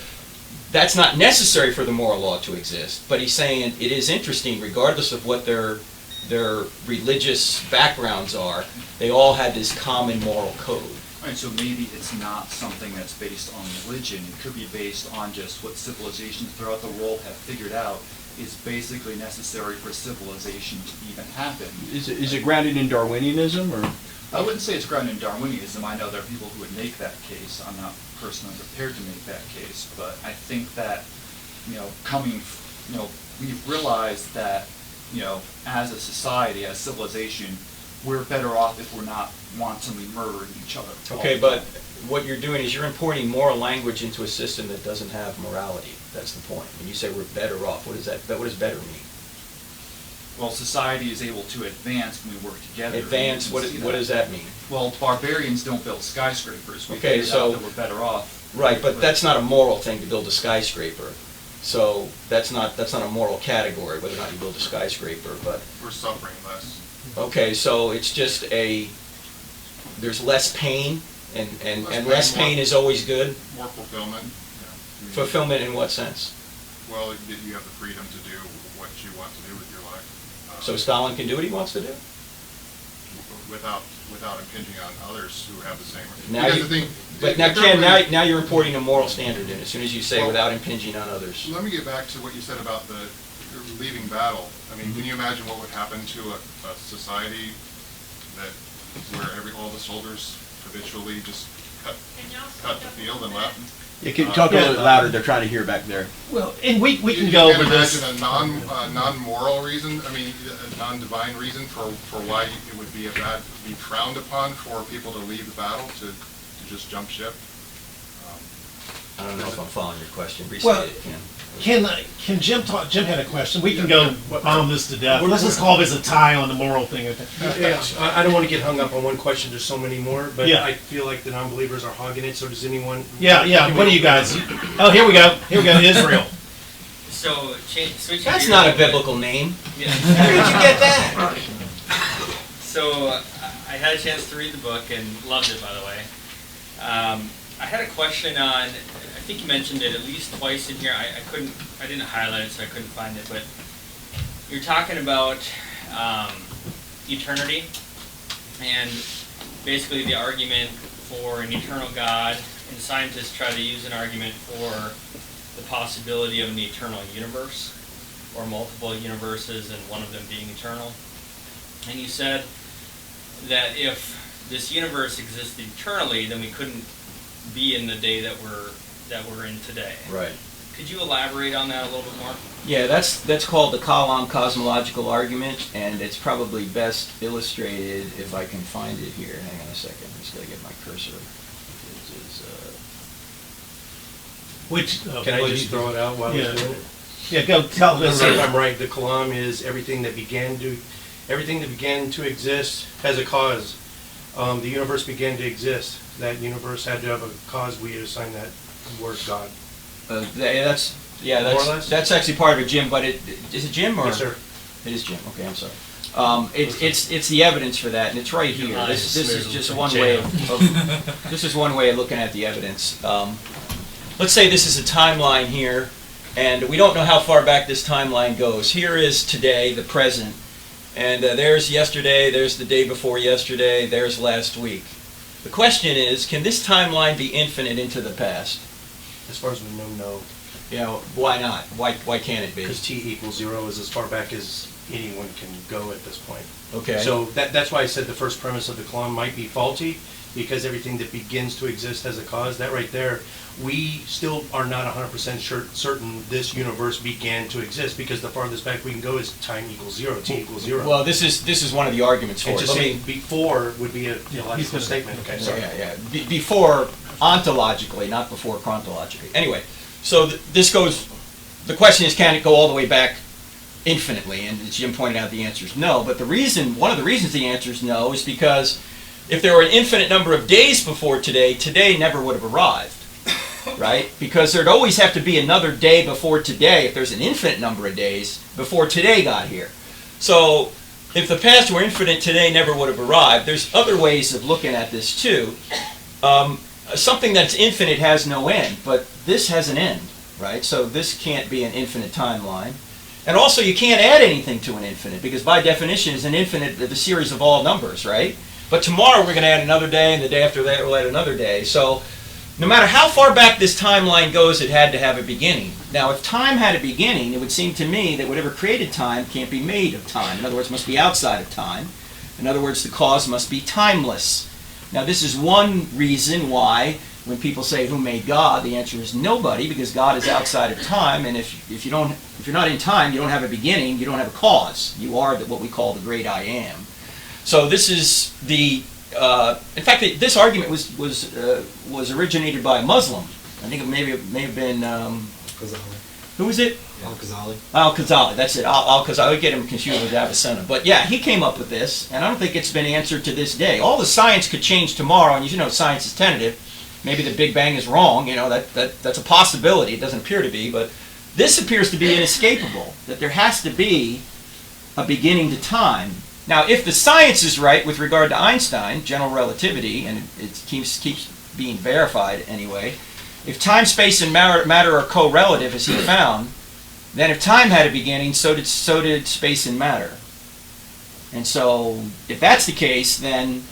that's not necessary for the moral law to exist, but he's saying it is interesting, regardless of what their religious backgrounds are, they all had this common moral code. Right, so maybe it's not something that's based on religion. It could be based on just what civilizations throughout the world have figured out is basically necessary for civilization to even happen. Is it grounded in Darwinianism, or? I wouldn't say it's grounded in Darwinianism. I know there are people who would make that case. I'm not personally prepared to make that case, but I think that, we've realized that, as a society, as civilization, we're better off if we're not wantonly murdering each other. Okay, but what you're doing is you're importing moral language into a system that doesn't have morality. That's the point. When you say we're better off, what does better mean? Well, society is able to advance when we work together. Advance, what does that mean? Well, barbarians don't build skyscrapers. We Okay, figured so- out that we're better off. Right, but that's not a moral thing to build a skyscraper. So that's not a moral category, whether or not you build a skyscraper, but... We're suffering less. Okay, so it's just there's less pain, and less pain is always good? More fulfillment. Yeah. Fulfillment in what sense? Well, you have the freedom to do what you want to do with your life. So Stalin can do what he wants to do? Without impinging on others who have the same. Now Because you- the thing, But now, Ken, now you're importing a moral standard in as soon as you say Well, without impinging on others. Let me get back to what you said about the leaving battle. I mean, Mm-hmm. can you imagine what would happen to a society where all the soldiers habitually just cut the field and left? You can talk a little bit louder, they're trying to hear back there. Well, and we can You go can't over this. imagine a non-moral reason, a non-divine reason for why it would be be frowned upon for people to leave the battle, to just jump ship. I don't know if I'm following your question. Well, Restate it, Ken. Can Jim talk? Jim had a question. We can go bomb this to death. Let's just call this a tie on the moral thing. Yeah, I don't want to get hung up on one question. There's so many more, but Yeah. I feel like the non-believers are hogging it. So does anyone? Yeah. What do you guys? Oh, here we go. Israel. So, switching That's gears not a little bit. biblical name. Yeah. Where did you get that? So, I had a chance to read the book and loved it, by the way. I had a question on, I think you mentioned it at least twice in here. I didn't highlight it, so I couldn't find it, but you're talking about eternity, and basically the argument for an eternal God, and scientists try to use an argument for the possibility of an eternal universe, or multiple universes and one of them being eternal. And you said that if this universe existed eternally, then we couldn't be in the day that we're in today. Right. Could you elaborate on that a little bit more? Yeah, that's called the Kallang cosmological argument, and it's probably best illustrated if I can find it here. Hang on a second. I'm just going to get my cursor. Can I just throw it out while we're doing it? Yeah, go tell Let's them. see if I'm right. The Kallang is everything that began to exist has a cause. The universe began to exist. That universe had to have a cause. We assign that word God. That's More or less? that's actually part of it, Jim. But is it Jim or? Yes, sir. It is Jim. Okay, I'm sorry. It's the evidence for that, and it's right here. This is just one way of this is one way of looking at the evidence. Let's say this is a timeline here, and we don't know how far back this timeline goes. Here is today, the present, and there's yesterday, there's the day before yesterday, there's last week. The question is, can this timeline be infinite into the past? As far as we know, no. You know, why not? Why can't it be? Because t = 0 is as far back as anyone can go at this point. Okay. So that's why I said the first premise of the Kallang might be faulty, because everything that begins to exist has a cause. That right there, we still are not 100% certain this universe began to exist, because the farthest back we can go is time equals zero, t equals zero. Well, this is one of the arguments for And it. just Let saying me- before would be a logical statement. Okay, sorry. Yeah. Before ontologically, not before chronologically. Anyway, so this goes. The question is, can it go all the way back infinitely? And as Jim pointed out, the answer is no. But one of the reasons the answer is no is because if there were an infinite number of days before today, today never would have arrived, right? Because there'd always have to be another day before today if there's an infinite number of days before today got here. So if the past were infinite, today never would have arrived. There's other ways of looking at this too. Something that's infinite has no end, but this has an end, right? So this can't be an infinite timeline. And also you can't add anything to an infinite, because by definition is an infinite the series of all numbers, right? But tomorrow we're going to add another day, and the day after that we'll add another day. So no matter how far back this timeline goes, it had to have a beginning. Now, if time had a beginning, it would seem to me that whatever created time can't be made of time. In other words, must be outside of time. In other words, the cause must be timeless. Now, this is one reason why when people say, who made God, the answer is nobody, because God is outside of time, and if you're not in time, you don't have a beginning, you don't have a cause. You are what we call the great I am. So this is the in fact, this argument was originated by a Muslim. I think it may have been who was it? Al-Ghazali. Al-Ghazali. That's it. Al-Ghazali. I would get him confused with Avicenna. But yeah, he came up with this, and I don't think it's been answered to this day. All the science could change tomorrow, and you know, science is tentative. Maybe the Big Bang is wrong. You know, that's a possibility. It doesn't appear to be, but this appears to be inescapable. That there has to be a beginning to time. Now, if the science is right with regard to Einstein, general relativity, and it keeps being verified anyway, if time, space, and matter are co-relative, as he found, then if time had a beginning, so did space and matter. And so, if that's the case, then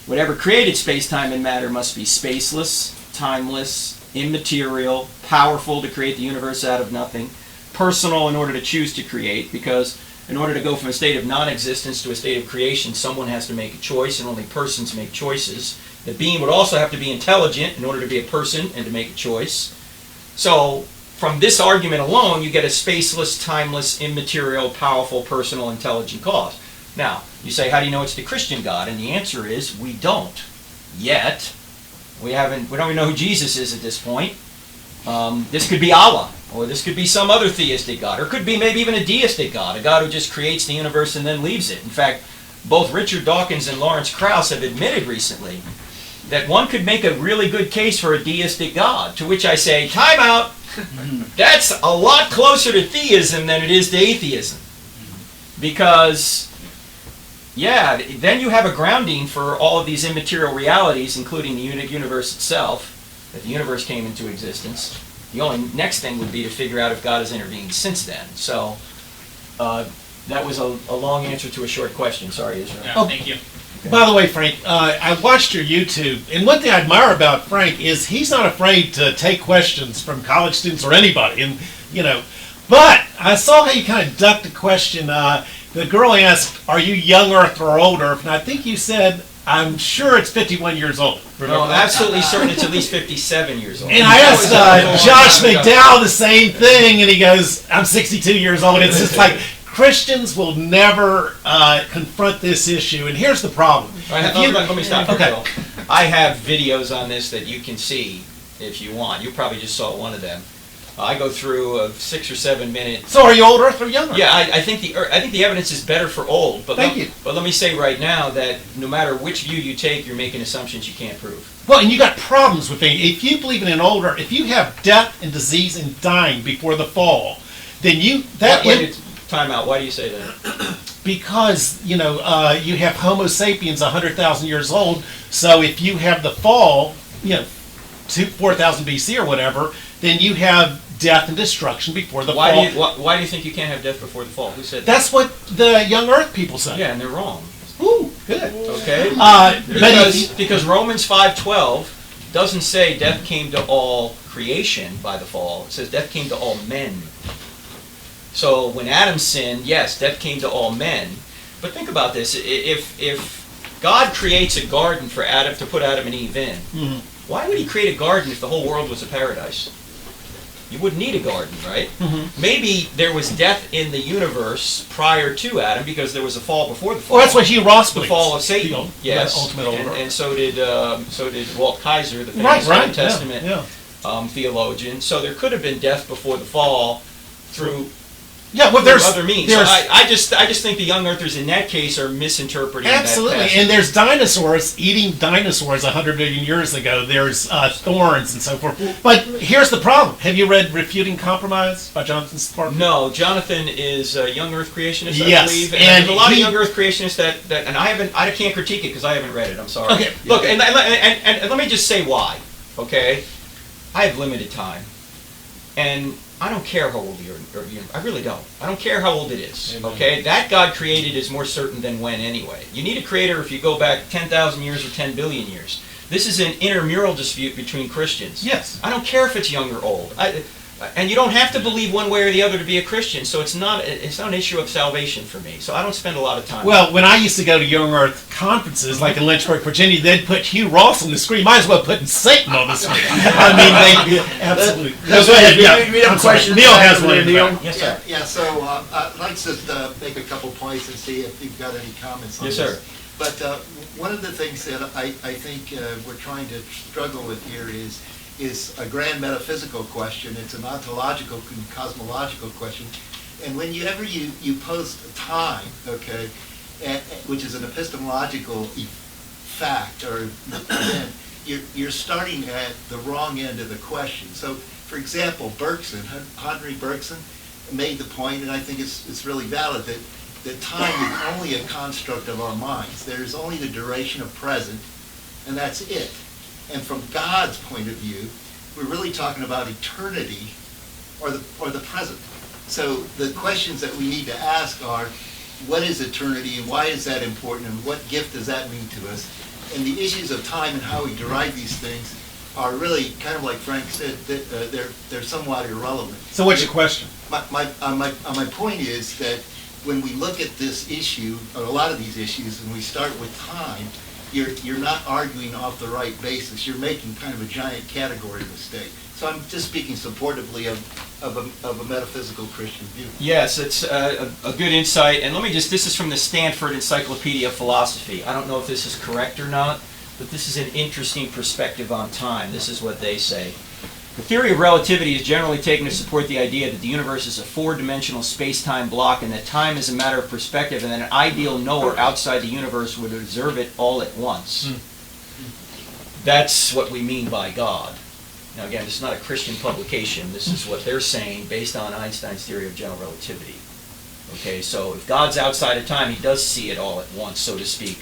whatever created space, time, and matter must be spaceless, timeless, immaterial, powerful to create the universe out of nothing, personal in order to choose to create, because in order to go from a state of non-existence to a state of creation, someone has to make a choice, and only persons make choices. The being would also have to be intelligent in order to be a person and to make a choice. So, from this argument alone, you get a spaceless, timeless, immaterial, powerful, personal, intelligent cause. Now, you say, how do you know it's the Christian God? And the answer is, we don't. Yet. We don't even know who Jesus is at this point. This could be Allah, or this could be some other theistic God, or it could be maybe even a deistic God, a God who just creates the universe and then leaves it. In fact, both Richard Dawkins and Lawrence Krauss have admitted recently that one could make a really good case for a deistic God, to which I say, time out! That's a lot closer to theism than it is to atheism. Because, yeah, then you have a grounding for all of these immaterial realities, including the universe itself, that the universe came into existence. The only next thing would be to figure out if God has intervened since then. So, that was a long answer to a short question. Sorry, Israel. Yeah, thank you. By the way, Frank, I watched your YouTube, and one thing I admire about Frank is he's not afraid to take questions from college students or anybody, and but I saw how you kind of ducked a question. The girl asked, "Are you young Earth or old Earth?" And I think you said, "I'm sure it's 51 years old." No, I'm absolutely certain it's at least 57 years old. And I asked Josh McDowell the same thing, and he goes, "I'm 62 years old." It's just like, Christians will never confront this issue, and here's the problem. Let me stop. Okay. I have videos on this that you can see if you want. You probably just saw one of them. I go through a 6 or 7 minute. So are you old Earth or young Earth? Yeah, I think the evidence is better for old. But Thank you. But let me say right now that no matter which view you take, you're making assumptions you can't prove. Well, and you got problems with things. If you believe in an old Earth, if you have death and disease and dying before the fall, then time out. Why do you say that? Because, you have Homo sapiens 100,000 years old, so if you have the fall, 4,000 BC or whatever, then you have death and destruction before the fall. Why do you think you can't have death before the fall? Who said that? That's what the young Earth people say. Yeah, and they're wrong. Ooh, good. Okay? Because Romans 5:12 doesn't say death came to all creation by the fall. It says death came to all men. So when Adam sinned, yes, death came to all men. But think about this. If God creates a garden for Adam to put Adam and Eve in, why would he create a garden if the whole world was a paradise? You wouldn't need a garden, right? Maybe there was death in the universe prior to Adam because there was a fall before the fall. Well, that's what Hugh Ross believes. The fall of Satan, The yes. ultimate overlord. And so did Walt Kaiser, the famous Old Testament yeah. theologian. So there could have been death before the fall through there's other means. So I just think the young earthers in that case are misinterpreting absolutely. that passage. And there's dinosaurs eating dinosaurs 100 million years ago. There's thorns and so forth. But here's the problem. Have you read Refuting Compromise by Jonathan Sparks? No, Jonathan is a young Earth creationist, I yes. believe. And there's a lot of young Earth creationists that and I can't critique it because I haven't read it. I'm sorry. Okay. Look, and let me just say why. Okay, I have limited time, and I don't care how old you're. I really don't. I don't care how old it is. Amen. Okay, that God created is more certain than when anyway. You need a creator if you go back 10,000 years or 10 billion years. This is an intramural dispute between Christians. Yes. I don't care if it's young or old. And you don't have to believe one way or the other to be a Christian. So it's not an issue of salvation for me. So I don't spend a lot of time. Well, when I used to go to Young Earth conferences, like in Lynchburg, Virginia, they'd put Hugh Ross on the screen. Might as well put Satan on the screen. I mean, they absolutely. Go ahead. We have a question. Neil has one. Neil. Yes, sir. Yeah, so I'd like to make a couple points and see if you've got any comments on Yes, this. sir. But one of the things that I think we're trying to struggle with here is a grand metaphysical question. It's an ontological and cosmological question. And whenever you post time, okay, which is an epistemological fact or event, you're starting at the wrong end of the question. So, for example, Henry Bergson made the point, and I think it's really valid, that time is only a construct of our minds. There's only the duration of present, and that's it. And from God's point of view, we're really talking about eternity or the present. So the questions that we need to ask are, what is eternity and why is that important and what gift does that mean to us? And the issues of time and how we derive these things are really kind of like Frank said, they're somewhat irrelevant. So what's your question? My point is that when we look at this issue, or a lot of these issues, and we start with time, you're not arguing off the right basis. You're making kind of a giant category mistake. So I'm just speaking supportively of a metaphysical Christian view. Yes, it's a good insight. And this is from the Stanford Encyclopedia of Philosophy. I don't know if this is correct or not, but this is an interesting perspective on time. This is what they say. The theory of relativity is generally taken to support the idea that the universe is a four-dimensional space-time block and that time is a matter of perspective and that an ideal knower outside the universe would observe it all at once. That's what we mean by God. Now again, this is not a Christian publication. This is what they're saying based on Einstein's theory of general relativity. Okay, so if God's outside of time, he does see it all at once, so to speak.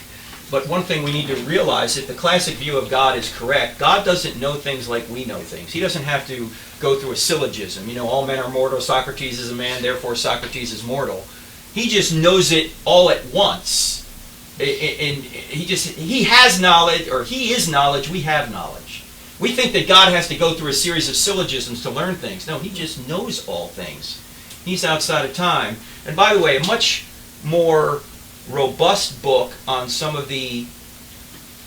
But one thing we need to realize, if the classic view of God is correct, God doesn't know things like we know things. He doesn't have to go through a syllogism. You know, all men are mortal, Socrates is a man, therefore Socrates is mortal. He just knows it all at once. And he has knowledge, or he is knowledge, we have knowledge. We think that God has to go through a series of syllogisms to learn things. No, he just knows all things. He's outside of time. And by the way, a much more robust book on some of the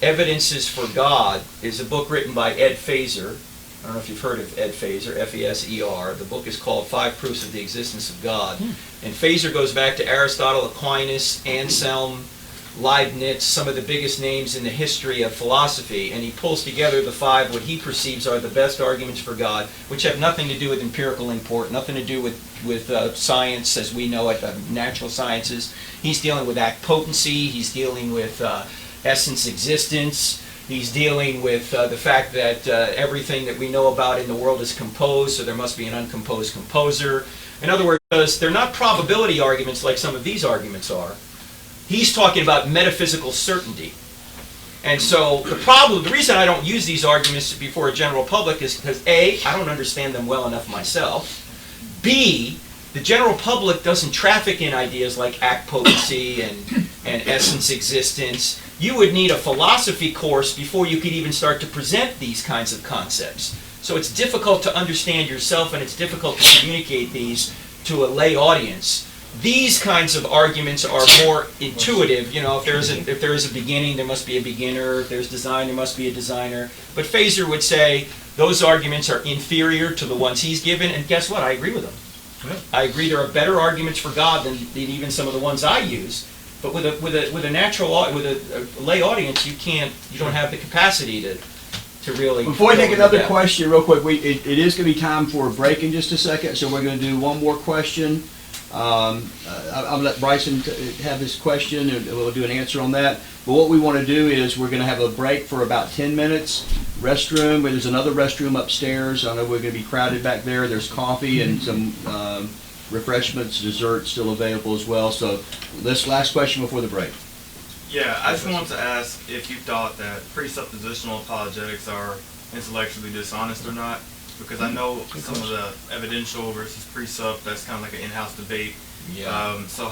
evidences for God is a book written by Ed Feser. I don't know if you've heard of Ed Feser, F-E-S-E-R. The book is called 5 Proofs of the Existence of God. And Feser goes back to Aristotle, Aquinas, Anselm, Leibniz, some of the biggest names in the history of philosophy, and he pulls together the 5 what he perceives are the best arguments for God, which have nothing to do with empirical import, nothing to do with science as we know it, natural sciences. He's dealing with act potency, he's dealing with essence existence, he's dealing with the fact that everything that we know about in the world is composed, so there must be an uncomposed composer. In other words, they're not probability arguments like some of these arguments are. He's talking about metaphysical certainty. And so the reason I don't use these arguments before a general public is because A, I don't understand them well enough myself. B, the general public doesn't traffic in ideas like act potency and essence existence. You would need a philosophy course before you could even start to present these kinds of concepts. So it's difficult to understand yourself and it's difficult to communicate these to a lay audience, these kinds of arguments are more intuitive. You know, if there is a beginning, there must be a beginner. If there's design, there must be a designer. But Phaser would say those arguments are inferior to the ones he's given, and guess what? I agree with him. I agree there are better arguments for God than even some of the ones I use. But with a lay audience, you don't have the capacity to really. Before we take go into another depth. question, real quick, it is going to be time for a break in just a second, so we're going to do one more question. I'll let Bryson have his question, and we'll do an answer on that. But what we want to do is we're going to have a break for about 10 minutes. Restroom, there's another restroom upstairs. I know we're going to be crowded back there. There's coffee and some refreshments, dessert still available as well. So this last question before the break. Yeah, I just wanted to ask if you thought that presuppositional apologetics are intellectually dishonest or not, because I know some of the evidential versus presup, that's kind of like an in-house debate. Yeah. So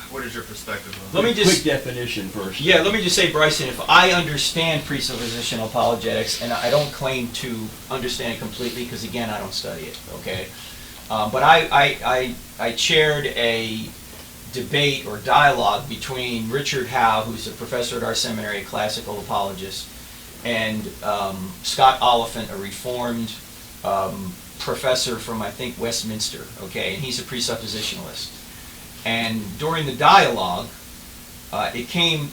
what is your perspective on that? Let me just quick definition first. Yeah, let me just say, Bryson, if I understand presuppositional apologetics, and I don't claim to understand it completely, because again, I don't study it, okay? But I chaired a debate or dialogue between Richard Howe, who's a professor at our seminary, a classical apologist, and Scott Oliphant, a reformed professor from, I think, Westminster, okay? And he's a presuppositionalist. And during the dialogue, it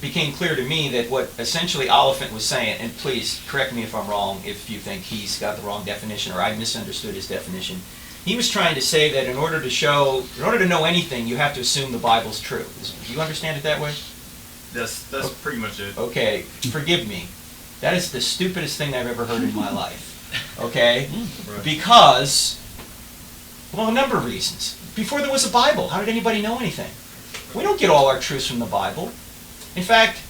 became clear to me that what essentially Oliphant was saying, and please correct me if I'm wrong, if you think he's got the wrong definition or I misunderstood his definition. He was trying to say that in order to know anything, you have to assume the Bible's true. Do you understand it that way? That's pretty much it. Okay, forgive me. That is the stupidest thing I've ever heard in my life. Okay? Right. Because, well, a number of reasons. Before there was a Bible, how did anybody know anything? We don't get all our truths from the Bible. In fact,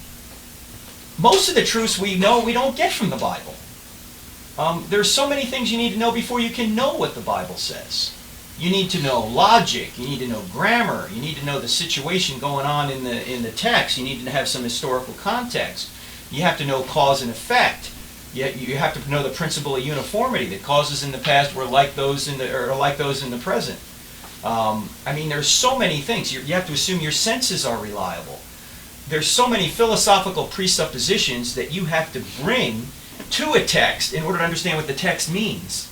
most of the truths we know we don't get from the Bible. There's so many things you need to know before you can know what the Bible says. You need to know logic, you need to know grammar, you need to know the situation going on in the text, you need to have some historical context. You have to know cause and effect. You have to know the principle of uniformity, that causes in the past were like those in the present. I mean, there's so many things. You have to assume your senses are reliable. There's so many philosophical presuppositions that you have to bring to a text in order to understand what the text means.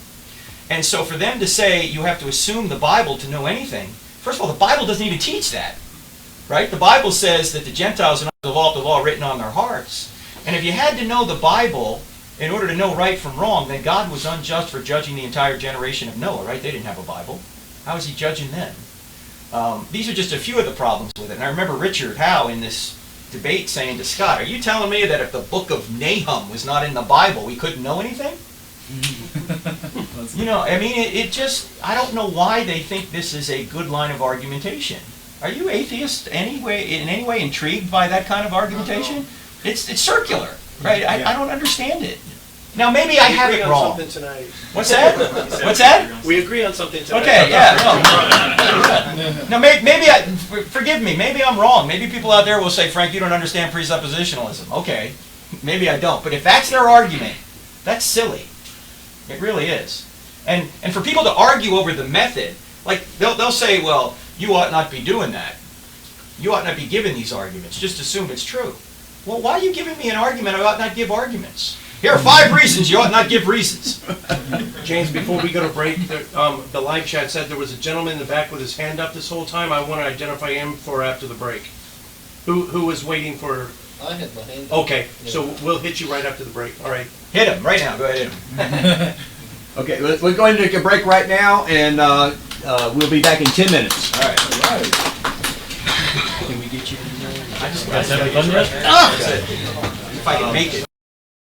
And so for them to say you have to assume the Bible to know anything, first of all, the Bible doesn't even teach that. Right? The Bible says that the Gentiles are not involved with the law written on their hearts. And if you had to know the Bible in order to know right from wrong, then God was unjust for judging the entire generation of Noah, right? They didn't have a Bible. How is he judging them? These are just a few of the problems with it. And I remember Richard Howe in this debate saying to Scott, are you telling me that if the book of Nahum was not in the Bible, we couldn't know anything? You know, I mean, it just, I don't know why they think this is a good line of argumentation. Are you atheists in any way intrigued by that kind of argumentation? It's circular, right? I don't understand it. Now, maybe I have it wrong. What's that? What's that? We agree on something tonight. Okay, yeah. No. Now, maybe forgive me, maybe I'm wrong. Maybe people out there will say, Frank, you don't understand presuppositionalism. Okay, maybe I don't. But if that's their argument, that's silly. It really is. And for people to argue over the method, like they'll say, well, you ought not be doing that. You ought not be giving these arguments. Just assume it's true. Well, why are you giving me an argument I ought not give arguments? Here are 5 reasons you ought not give reasons. James, before we go to break, the live chat said there was a gentleman in the back with his hand up this whole time. I want to identify him for after the break. Who was waiting for... I had my hand. Okay, so we'll hit you right after the break. All right. Hit him right now. Go ahead, hit him. Okay, we're going to take a break right now, and we'll be back in 10 minutes. All right. Can we get you in there? I just Guys having fun yet? If I can make it.